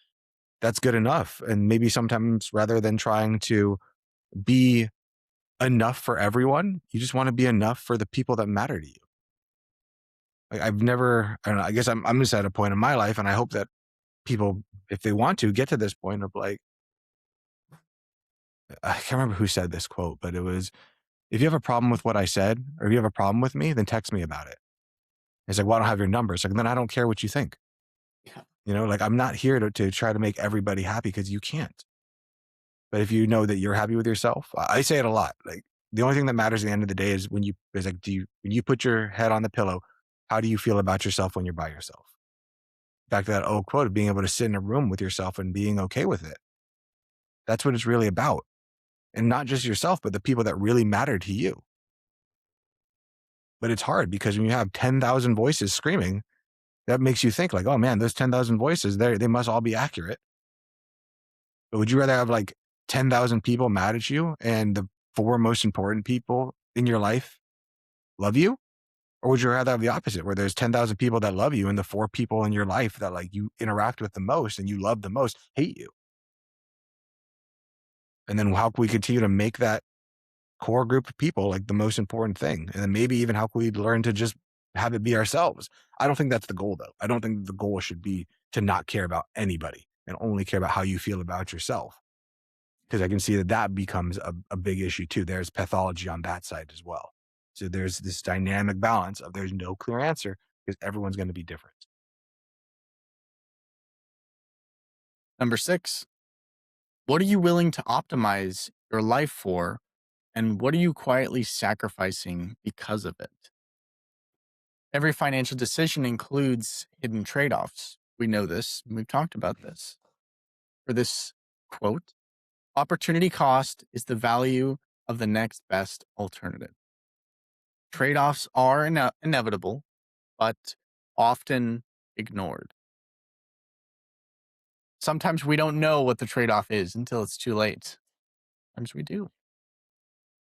that's good enough. And maybe sometimes rather than trying to be enough for everyone, you just want to be enough for the people that matter to you. Like I've never, I don't know, I guess I'm just at a point in my life, and I hope that people, if they want to get to this point of like, I can't remember who said this quote, but it was, if you have a problem with what I said, or if you have a problem with me, then text me about it. It's like, well, I don't have your number. It's like, then I don't care what you think. Yeah. Like I'm not here to try to make everybody happy because you can't. But if you know that you're happy with yourself, I say it a lot. Like the only thing that matters at the end of the day is when you put your head on the pillow, how do you feel about yourself when you're by yourself? Back to that old quote of being able to sit in a room with yourself and being okay with it. That's what it's really about. And not just yourself, but the people that really matter to you. But it's hard because when you have 10,000 voices screaming, that makes you think like, oh man, those 10,000 voices, they must all be accurate. But would you rather have like 10,000 people mad at you and the four most important people in your life love you? Or would you rather have the opposite where there's 10,000 people that love you and the four people in your life that like you interact with the most and you love the most hate you? And then how can we continue to make that core group of people like the most important thing? And then maybe even how can we learn to just have it be ourselves? I don't think that's the goal though. I don't think the goal should be to not care about anybody and only care about how you feel about yourself. Because I can see that that becomes a big issue too. There's pathology on that side as well. So there's this dynamic balance of there's no clear answer because everyone's going to be different. Number 6, what are you willing to optimize your life for? And what are you quietly sacrificing because of it? Every financial decision includes hidden trade offs. We know this, and we've talked about this. For this quote, opportunity cost is the value of the next best alternative. Trade offs are inevitable, but often ignored. Sometimes we don't know what the trade off is until it's too late. Sometimes we do.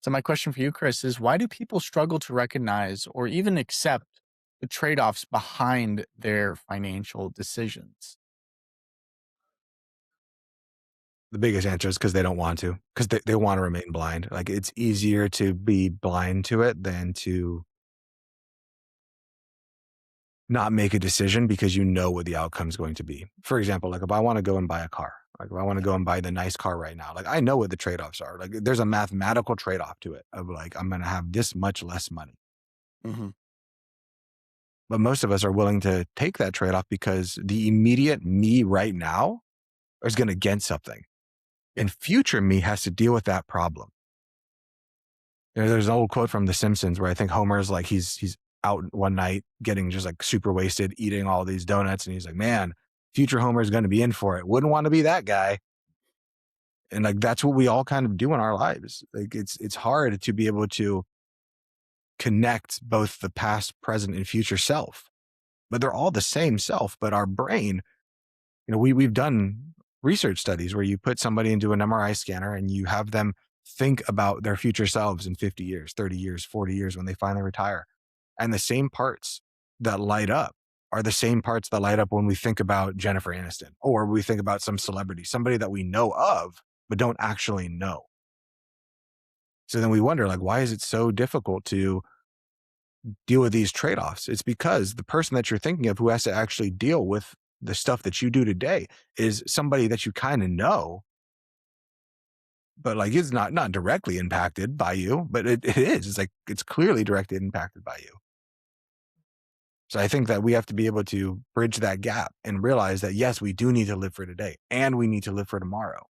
So, my question for you, Chris, is why do people struggle to recognize or even accept the trade offs behind their financial decisions? The biggest answer is because they don't want to, because they want to remain blind. Like it's easier to be blind to it than to not make a decision because you know what the outcome is going to be. For example, like if I want to go and buy a car, like if I want to go and buy the nice car right now, like I know what the trade-offs are. Like there's a mathematical trade-off to it of like I'm going to have this much less money. Hmm. But most of us are willing to take that trade-off because the immediate me right now is going to get something. Yeah. And future me has to deal with that problem. There's an old quote from The Simpsons where I think Homer's like he's out one night getting just like super wasted, eating all these donuts, and he's like, "Man, future Homer is going to be in for it. Wouldn't want to be that guy." And like that's what we all kind of do in our lives. Like it's hard to be able to connect both the past, present, and future self, but they're all the same self. But our brain, we've done research studies where you put somebody into an MRI scanner and you have them think about their future selves in 50 years, 30 years, 40 years when they finally retire. And the same parts that light up are the same parts that light up when we think about Jennifer Aniston or we think about some celebrity, somebody that we know of, but don't actually know. So then we wonder, like, why is it so difficult to deal with these trade offs? It's because the person that you're thinking of who has to actually deal with the stuff that you do today is somebody that you kind of know, but like it's not directly impacted by you, but it is. It's like it's clearly directly impacted by you. So I think that we have to be able to bridge that gap and realize that yes, we do need to live for today and we need to live for tomorrow.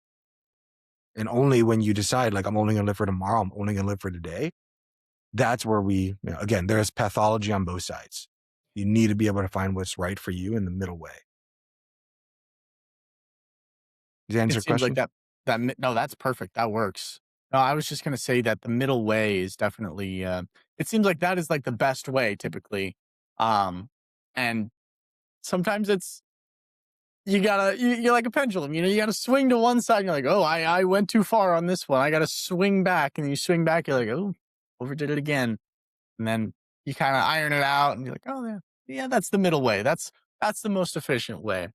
And only when you decide like I'm only gonna live for tomorrow, I'm only gonna live for today, that's where again, there's pathology on both sides. You need to be able to find what's right for you in the middle way. Does that answer It your seems like question? no, that's perfect. That works. No, I was just going to say that the middle way is definitely, it seems like that is like the best way typically. Um, and sometimes you're like a pendulum, you got to swing to one side. And you're like, oh, I went too far on this one. I got to swing back. And you swing back. You're like, oh, overdid it again. And then you kind of iron it out and you're like, oh, yeah, that's the middle way. That's the most efficient way.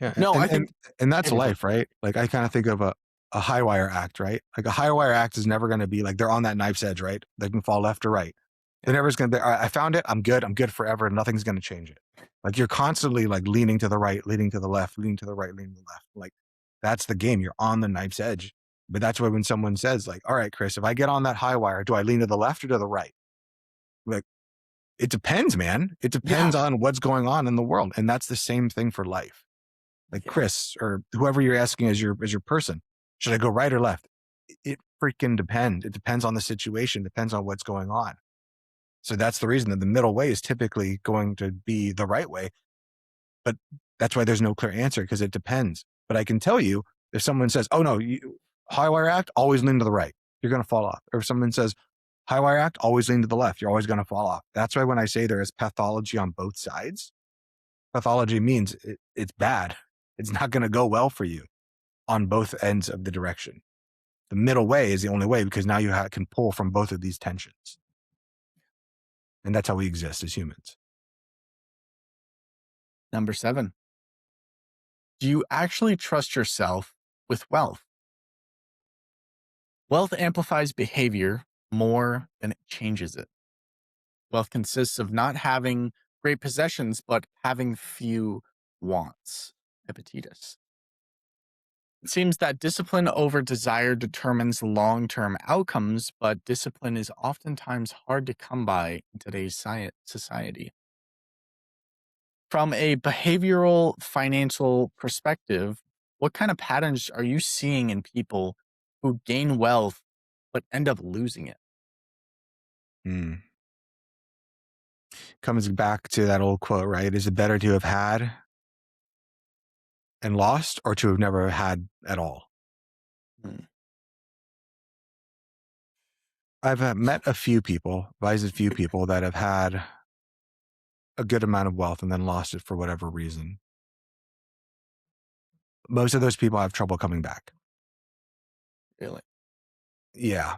Yeah, No, and I and think, and that's okay, go life, right? Like I kind of think of a high wire act, right? Like a high wire act is never going to be like they're on that knife's edge, right? They can fall left or right. They're yeah. never going to be. "All right, I found it. I'm good. I'm good forever. Nothing's going to change it." Like you're constantly like leaning to the right, leaning to the left, leaning to the right, leaning to the left. Like that's the game. You're on the knife's edge. But that's why when someone says like, "All right, Chris, if I get on that high wire, do I lean to the left or to the right?" Like it depends, man. It depends Yeah. on what's going on in the world, and that's the same thing for life. like Yeah. Chris or whoever you're asking as your person. Should I go right or left? It freaking depends. It depends on the situation, depends on what's going on. So that's the reason that the middle way is typically going to be the right way. But that's why there's no clear answer, because it depends. But I can tell you, if someone says, oh no, high wire act, always lean to the right, you're going to fall off. Or if someone says, high wire act, always lean to the left, you're always going to fall off. That's why when I say there is pathology on both sides, pathology means it's bad. It's not going to go well for you on both ends of the direction. The middle way is the only way, because now you can pull from both of these tensions. And that's how we exist as humans. Number 7. Do you actually trust yourself with wealth? Wealth amplifies behavior more than it changes it. Wealth consists of not having great possessions, but having few wants. Epictetus. It seems that discipline over desire determines long term outcomes, but discipline is oftentimes hard to come by in today's society. From a behavioral financial perspective, what kind of patterns are you seeing in people who gain wealth but end up losing it? Mm. Comes back to that old quote, right? Is it better to have had and lost, or to have never had at all? Hmm. I've met a few people, advised a few people that have had a good amount of wealth and then lost it for whatever reason. Most of those people have trouble coming back. Really? Yeah.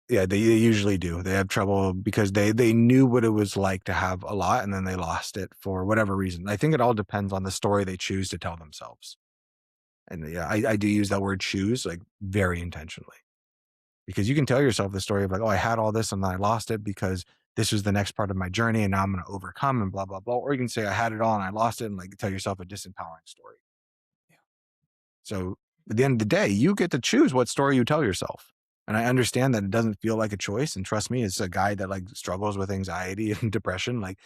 Yeah, they usually do. They have trouble because they knew what it was like to have a lot, and then they lost it for whatever reason. I think it all depends on the story they choose to tell themselves. And yeah, I do use that word choose like very intentionally, because you can tell yourself the story of like, oh, I had all this and then I lost it because this was the next part of my journey and now I'm going to overcome and blah, blah, blah. Or you can say I had it all and I lost it, and like tell yourself a disempowering story. Yeah. So at the end of the day, you get to choose what story you tell yourself. And I understand that it doesn't feel like a choice. And trust me, as a guy that like struggles with anxiety and depression, like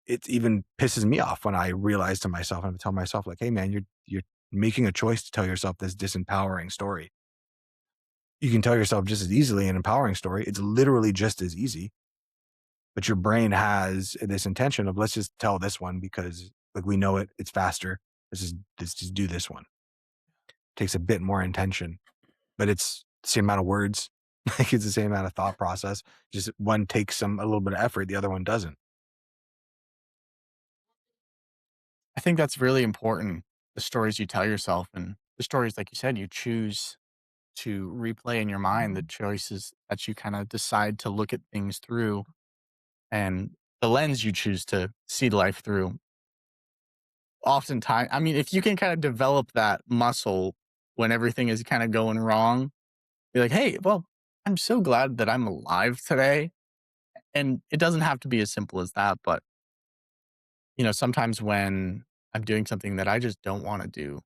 it even pisses me off when I realize to myself and I tell myself, like, hey man, you're making a choice to tell yourself this disempowering story. You can tell yourself just as easily an empowering story. It's literally just as easy. But your brain has this intention of let's just tell this one because like we know it, it's faster. Let's just do this one. Takes a bit more intention, but it's the same amount of words. Like it's the same amount of thought process. Just one takes a little bit of effort, the other one doesn't. I think that's really important. The stories you tell yourself and the stories, like you said, you choose to replay in your mind, the choices that you kind of decide to look at things through and the lens you choose to see life through. Oftentimes, I mean, if you can kind of develop that muscle when everything is kind of going wrong, be like, hey, well, I'm so glad that I'm alive today. And it doesn't have to be as simple as that. But, sometimes when I'm doing something that I just don't want to do,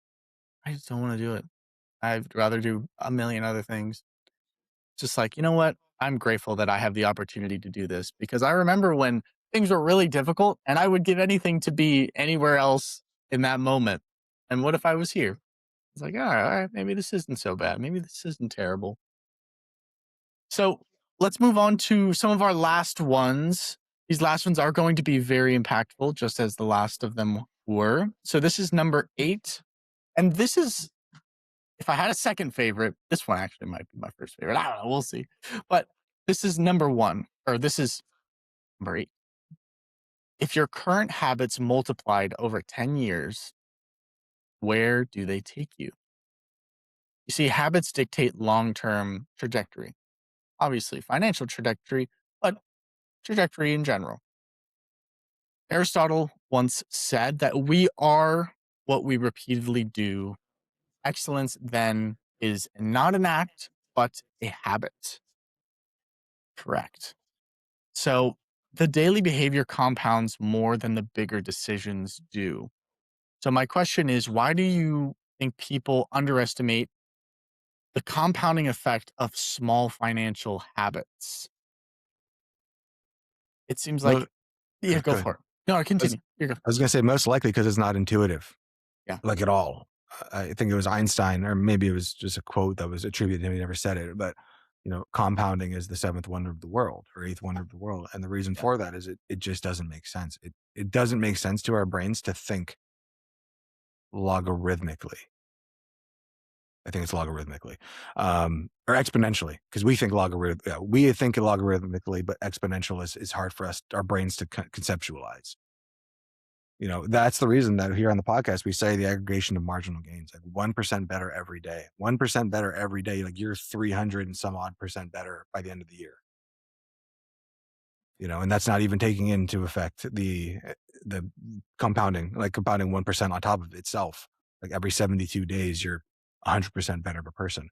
I just don't want to do it. I'd rather do a million other things. Just like, you know what? I'm grateful that I have the opportunity to do this because I remember when things were really difficult and I would give anything to be anywhere else in that moment. And what if I was here? It's like, all right, maybe this isn't so bad. Maybe this isn't terrible. So let's move on to some of our last ones. These last ones are going to be very impactful, just as the last of them were. So this is number 8. And this is, if I had a second favorite, this one actually might be my first favorite. I don't know. We'll see. But this is number 1, or this is number 8. If your current habits multiplied over 10 years, where do they take you? You see, habits dictate long term trajectory, obviously, financial trajectory, but trajectory in general. Aristotle once said that we are what we repeatedly do. Excellence then is not an act, but a habit. Correct. So the daily behavior compounds more than the bigger decisions do. So my question is, why do you think people underestimate the compounding effect of small financial habits? It seems Mo- like, yeah, go Go ahead. for it. No, I was, continue. You go. I was going to say most likely because it's not intuitive. like at all. I think it was Einstein, or maybe it was just a quote that was attributed to him. He never said it, but compounding is the seventh wonder of the world or eighth wonder of the world. And the reason Yeah. for that is it just doesn't make sense. It doesn't make sense to our brains to think logarithmically. I think it's logarithmically, or exponentially, because we think logarithmically, but exponential is hard for us, our brains to conceptualize. That's the reason that here on the podcast, we say the aggregation of marginal gains, like 1% better every day, 1% better every day. Like you're 300 and some odd percent better by the end of the year. And that's not even taking into effect the compounding, like compounding 1% on top of itself. Like every 72 days, you're 100% better of a person.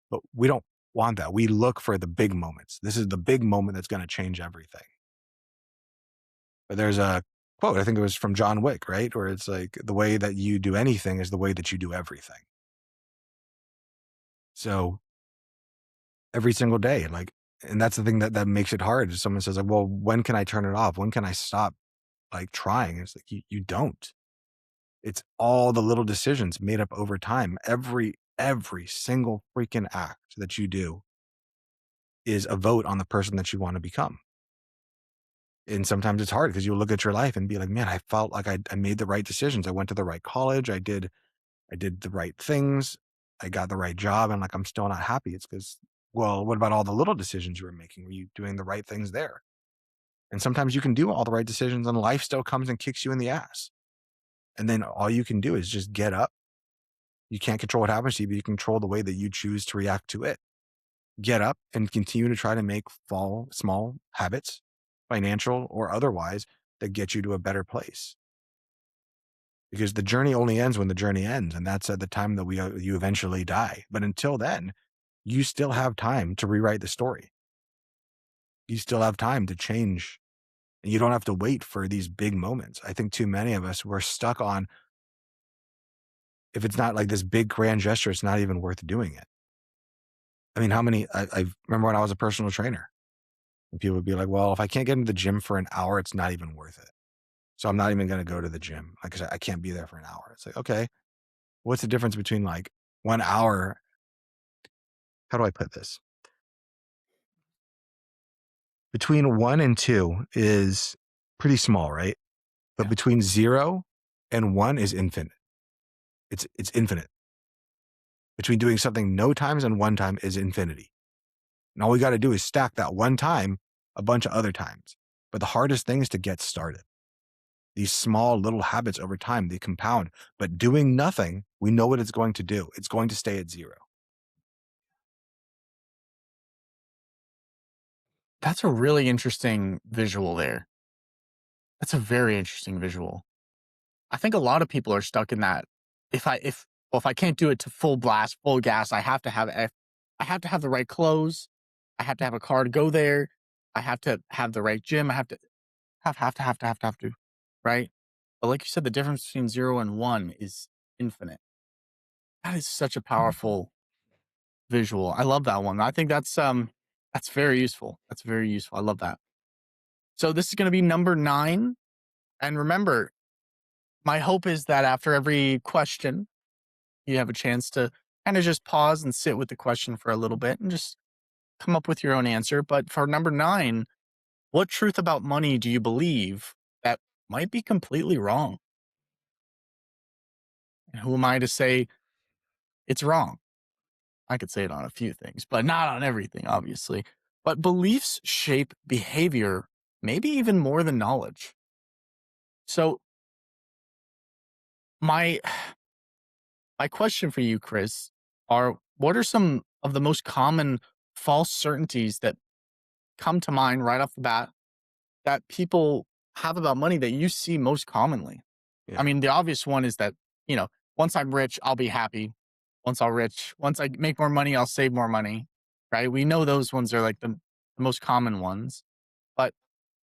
But we don't want that. We look for the big moments. This is the big moment that's going to change everything. But there's a quote, I think it was from John Wick, right? Where it's like, the way that you do anything is the way that you do everything. So every single day, like, and that's the thing that makes it hard. If someone says like, well, when can I turn it off? When can I stop like trying? It's like, you don't. It's all the little decisions made up over time. Every single freaking act that you do is a vote on the person that you want to become. And sometimes it's hard because you look at your life and be like, man, I felt like I made the right decisions. I went to the right college. I did the right things. I got the right job. And like, I'm still not happy. It's because, well, what about all the little decisions you were making? Were you doing the right things there? And sometimes you can do all the right decisions and life still comes and kicks you in the ass. And then all you can do is just get up. You can't control what happens to you, but you control the way that you choose to react to it. Get up and continue to try to make small habits, financial or otherwise, that get you to a better place. Because the journey only ends when the journey ends. And that's at the time that you eventually die. But until then, you still have time to rewrite the story. You still have time to change. And you don't have to wait for these big moments. I think too many of us, we're stuck on, if it's not like this big grand gesture, it's not even worth doing it. I mean, I remember when I was a personal trainer, and people would be like, well, if I can't get into the gym for an hour, it's not even worth it. So I'm not even going to go to the gym. Like I can't be there for an hour. It's like, okay, what's the difference between like 1 hour? How do I put this? Between 1 and 2 is pretty small, right? But Yeah. between 0 and 1 is infinite. It's infinite. Between doing something no times and 1 time is infinity. And all we got to do is stack that 1 time a bunch of other times. But the hardest thing is to get started. These small little habits over time, they compound. But doing nothing, we know what it's going to do. It's going to stay at 0. That's a really interesting visual there. That's a very interesting visual. I think a lot of people are stuck in that. If I can't do it to full blast, full gas, I have to have the right clothes. I have to have a car to go there. I have to have the right gym. I have to have to, right? But like you said, the difference between 0 and 1 is infinite. That is such a powerful visual. I love that one. I think that's very useful. That's very useful. I love that. So this is going to be number 9. And remember, my hope is that after every question, you have a chance to kind of just pause and sit with the question for a little bit and just come up with your own answer. But for number 9, what truth about money do you believe that might be completely wrong? And who am I to say it's wrong? I could say it on a few things, but not on everything, obviously. But beliefs shape behavior, maybe even more than knowledge. So my my question for you, Chris, are what are some of the most common false certainties that come to mind right off the bat that people have about money that you see most commonly? I Yeah. mean, the obvious one is that, once I'm rich, I'll be happy. Once I make more money, I'll save more money. Right? We know those ones are like the most common ones. But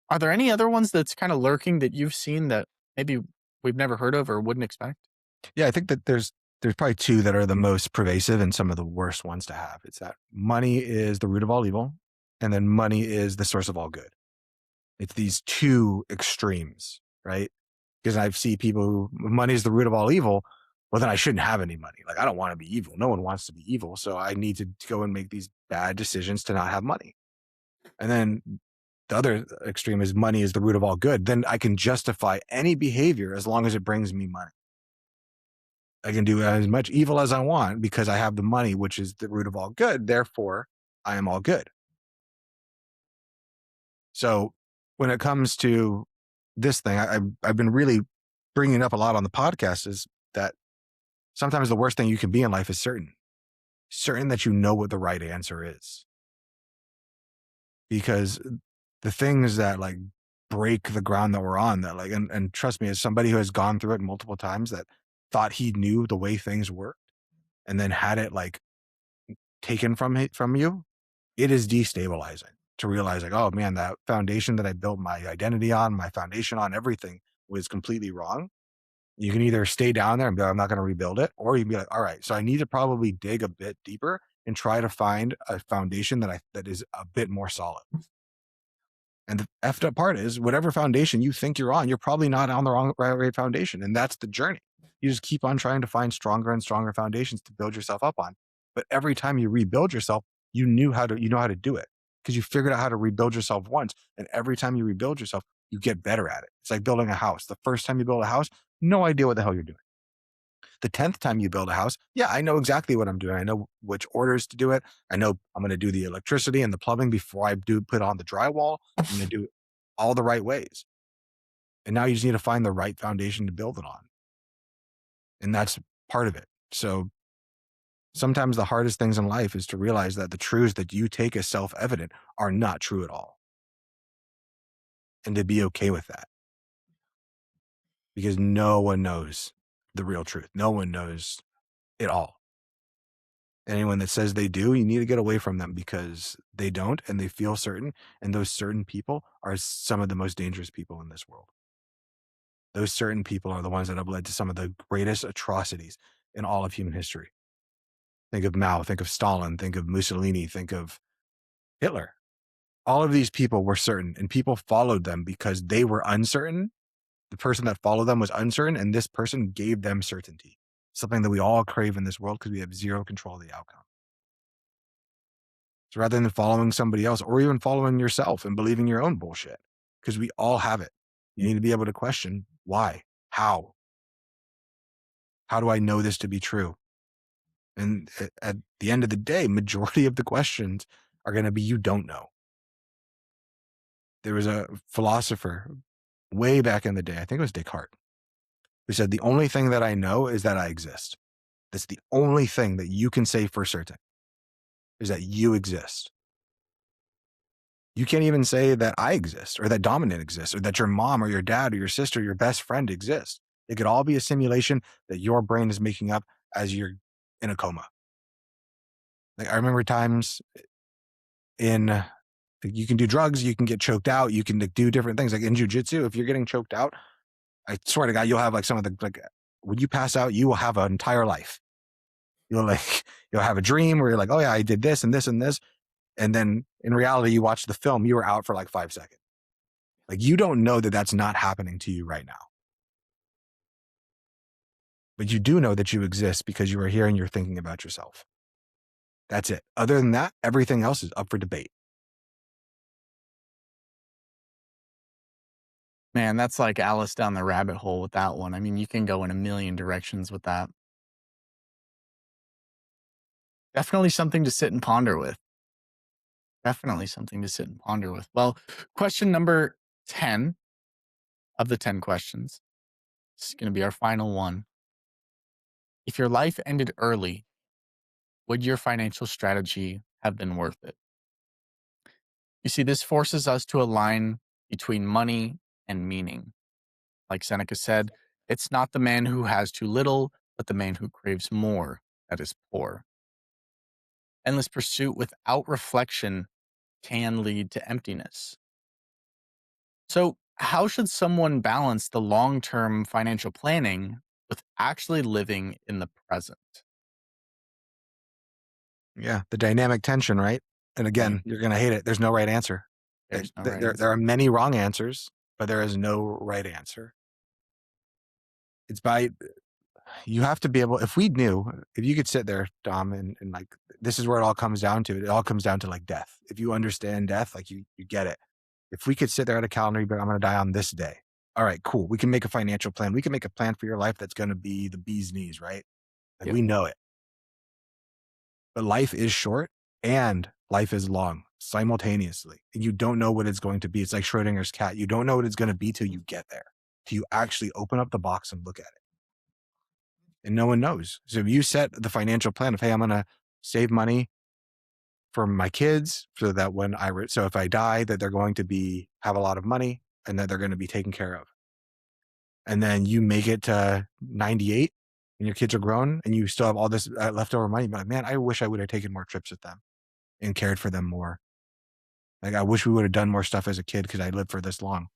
are there any other ones that's kind of lurking that you've seen that maybe we've never heard of or wouldn't expect? Yeah. I think that there's probably 2 that are the most pervasive and some of the worst ones to have. It's that money is the root of all evil, and then money is the source of all good. It's these 2 extremes, right? Because I see people who money is the root of all evil. well, then I shouldn't have any money. Like, I don't want to be evil. No one wants to be evil. So I need to go and make these bad decisions to not have money. And then the other extreme is money is the root of all good. Then I can justify any behavior as long as it brings me money. I can do as much evil as I want because I have the money, which is the root of all good. Therefore, I am all good. So when it comes to this thing, I've been really bringing it up a lot on the podcast is that sometimes the worst thing you can be in life is certain that you know what the right answer is. Because the things that like break the ground that we're on, that like, and trust me, as somebody who has gone through it multiple times, that thought he knew the way things worked and then had it like taken from you, it is destabilizing to realize like, oh man, that foundation that I built my identity on, my foundation on, everything was completely wrong. You can either stay down there and be like, I'm not going to rebuild it, or you can be like, all right, so I need to probably dig a bit deeper and try to find a foundation that is a bit more solid. And the effed up part is whatever foundation you think you're on, you're probably not on the right foundation. And that's the journey. You just keep on trying to find stronger and stronger foundations to build yourself up on. But every time you rebuild yourself, you know how to do it because you figured out how to rebuild yourself once. And every time you rebuild yourself, you get better at it. It's like building a house. The first time you build a house, no idea what the hell you're doing. The 10th time you build a house, yeah, I know exactly what I'm doing. I know which orders to do it. I know I'm going to do the electricity and the plumbing before I do put on the drywall. I'm going to do it all the right ways. And now you just need to find the right foundation to build it on. And that's part of it. So sometimes the hardest things in life is to realize that the truths that you take as self-evident are not true at all. And to be okay with that. Because no one knows the real truth. No one knows it all. Anyone that says they do, you need to get away from them because they don't and they feel certain. And those certain people are some of the most dangerous people in this world. Those certain people are the ones that have led to some of the greatest atrocities in all of human history. Think of Mao, think of Stalin, think of Mussolini, think of Hitler. All of these people were certain and people followed them because they were uncertain. The person that followed them was uncertain and this person gave them certainty. Something that we all crave in this world because we have zero control of the outcome. So rather than following somebody else or even following yourself and believing your own bullshit, because we all have it, you need to be able to question why, how do I know this to be true? And at the end of the day, majority of the questions are going to be, you don't know. There was a philosopher way back in the day, I think it was Descartes, who said, the only thing that I know is that I exist. That's the only thing that you can say for certain is that you exist. You can't even say that I exist or that Dominant exists or that your mom or your dad or your sister, or your best friend exists. It could all be a simulation that your brain is making up as you're in a coma. Like I remember times you can do drugs, you can get choked out, you can do different things. Like in jujitsu, if you're getting choked out, I swear to God, you'll have like some of the, like when you pass out, you will have an entire life. You'll have a dream where you're like, oh yeah, I did this and this and this. And then in reality, you watch the film, you were out for like 5 seconds. Like you don't know that that's not happening to you right now. But you do know that you exist because you are here and you're thinking about yourself. That's it. Other than that, everything else is up for debate. Man, that's like Alice down the rabbit hole with that one. I mean, you can go in a million directions with that. Definitely something to sit and ponder with. Definitely something to sit and ponder with. Well, question number 10 of the 10 questions. This is going to be our final one. If your life ended early, would your financial strategy have been worth it? You see, this forces us to align between money and meaning. Like Seneca said, it's not the man who has too little, but the man who craves more that is poor. Endless pursuit without reflection can lead to emptiness. So, how should someone balance the long term financial planning with actually living in the present? Yeah. The dynamic tension, right? And Yeah, again, you're going to hate it. There's no right answer. there's no right There answer. are many wrong answers, but there is no right answer. It's by You have to be able, if we knew, if you could sit there, Dom, and like, this is where it all comes down to. It all comes down to like death. If you understand death, like you get it. If we could sit there at a calendar, you'd be like, I'm going to die on this day. All right, cool. We can make a financial plan. We can make a plan for your life that's going to be the bee's knees, right? Like Yep. we know it. But life is short and life is long simultaneously. And you don't know what it's going to be. It's like Schrodinger's cat. You don't know what it's going to be till you get there, till you actually open up the box and look at it. And no one knows. So if you set the financial plan of, hey, I'm going to save money for my kids so that when so if I die, that they're going to have a lot of money and that they're going to be taken care of. And then you make it to 98 and your kids are grown and you still have all this leftover money. But like, man, I wish I would have taken more trips with them and cared for them more. Like, I wish we would have done more stuff as a kid because I lived for this long.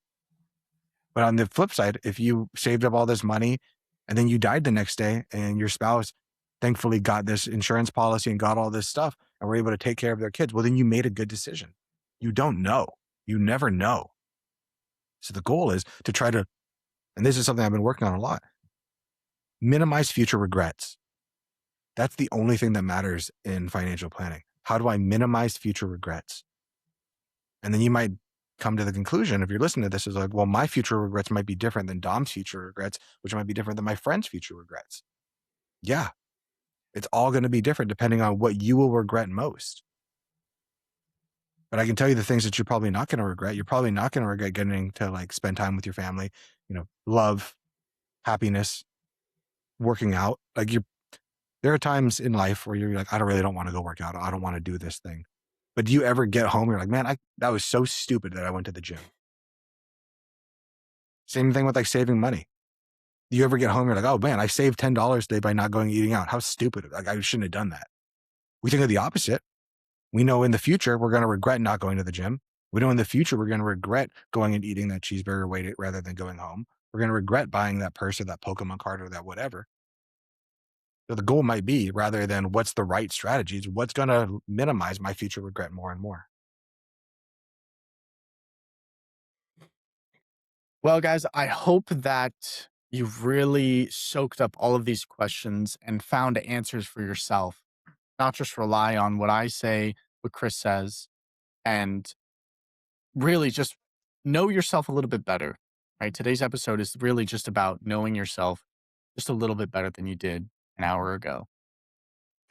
But on the flip side, if you saved up all this money and then you died the next day and your spouse thankfully got this insurance policy and got all this stuff and were able to take care of their kids, well, then you made a good decision. You don't know. You never know. So the goal is to try to, and this is something I've been working on a lot, minimize future regrets. That's the only thing that matters in financial planning. How do I minimize future regrets? And then you might come to the conclusion, if you're listening to this, is like, well, my future regrets might be different than Dom's future regrets, which might be different than my friend's future regrets. Yeah, it's all going to be different depending on what you will regret most. But I can tell you the things that you're probably not going to regret. You're probably not going to regret getting to like spend time with your family, love, happiness, working out. Like there are times in life where you're like, I don't want to go work out. I don't want to do this thing. But do you ever get home? You're like, man, that was so stupid that I went to the gym. Same thing with like saving money. Do you ever get home? You're like, oh man, I saved $10 today by not going eating out. How stupid. Like I shouldn't have done that. We think of the opposite. We know in the future, we're going to regret not going to the gym. We know in the future, we're going to regret going and eating that cheeseburger weight rather than going home. We're going to regret buying that purse or that Pokemon card or that whatever. So the goal might be, rather than what's the right strategies, what's going to minimize my future regret more and more. Well, guys, I hope that you've really soaked up all of these questions and found answers for yourself, not just rely on what I say, what Chris says, and really just know yourself a little bit better, right? Today's episode is really just about knowing yourself just a little bit better than you did an hour ago.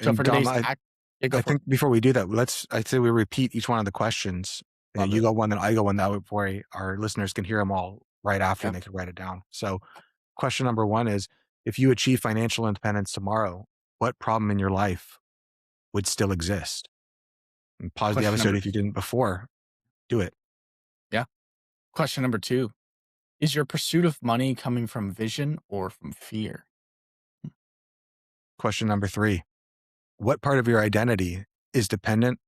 So And for Dom, today's yeah, go I for it. think before we do that, I'd say we repeat each one of the questions. Love You it. go one, then I go one. That way, before our listeners can hear them all right after Yeah. and they can write it down. So, question number one is: if you achieve financial independence tomorrow, what problem in your life would still exist? And pause the Question episode number, if you didn't before. Do it. yeah. Question number two, is your pursuit of money coming from vision or from fear? Question number three: what part of your identity is dependent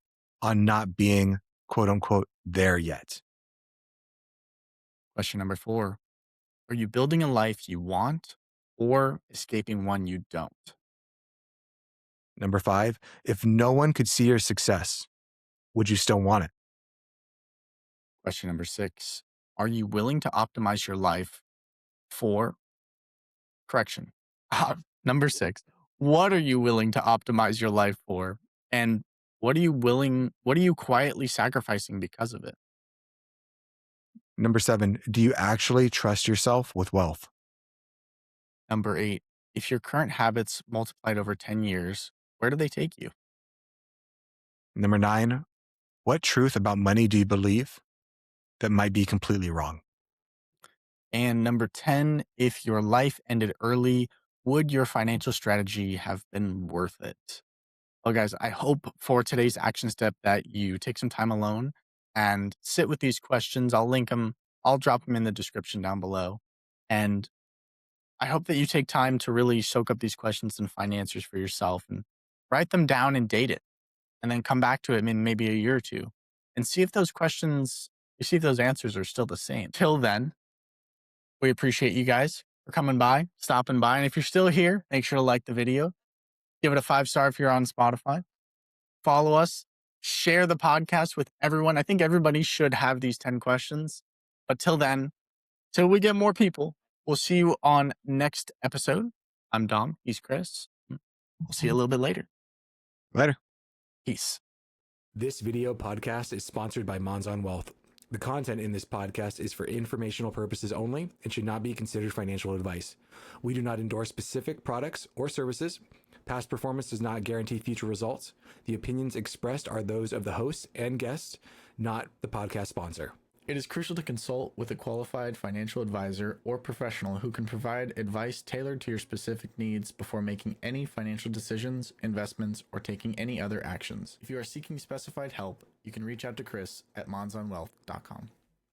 on not being quote unquote there yet? Question number four, are you building a life you want or escaping one you don't? Number five: if no one could see your success, would you still want it? Question number six, are you willing to optimize your life for correction? Number six, what are you willing to optimize your life for? And what are you quietly sacrificing because of it? Number seven: do you actually trust yourself with wealth? Number eight, if your current habits multiplied over 10 years, where do they take you? Number nine: what truth about money do you believe that might be completely wrong? And number 10, if your life ended early, would your financial strategy have been worth it? Well, guys, I hope for today's action step that you take some time alone and sit with these questions. I'll link them, I'll drop them in the description down below. And I hope that you take time to really soak up these questions and find answers for yourself and write them down and date it. And then come back to it in maybe a year or two and see if those questions, you see if those answers are still the same. Till then, we appreciate you guys for coming by, stopping by. And if you're still here, make sure to like the video, give it a 5-star if you're on Spotify, follow us, share the podcast with everyone. I think everybody should have these 10 questions. But till then, till we get more people, we'll see you on next episode. I'm Dom. He's Chris. We'll see you a little bit later. Later. Peace. This video podcast is sponsored by Monzon Wealth. The content in this podcast is for informational purposes only and should not be considered financial advice. We do not endorse specific products or services. Past performance does not guarantee future results. The opinions expressed are those of the host and guests, not the podcast sponsor. It is crucial to consult with a qualified financial advisor or professional who can provide advice tailored to your specific needs before making any financial decisions, investments, or taking any other actions. If you are seeking specified help, you can reach out to Chris at monzonwealth.com.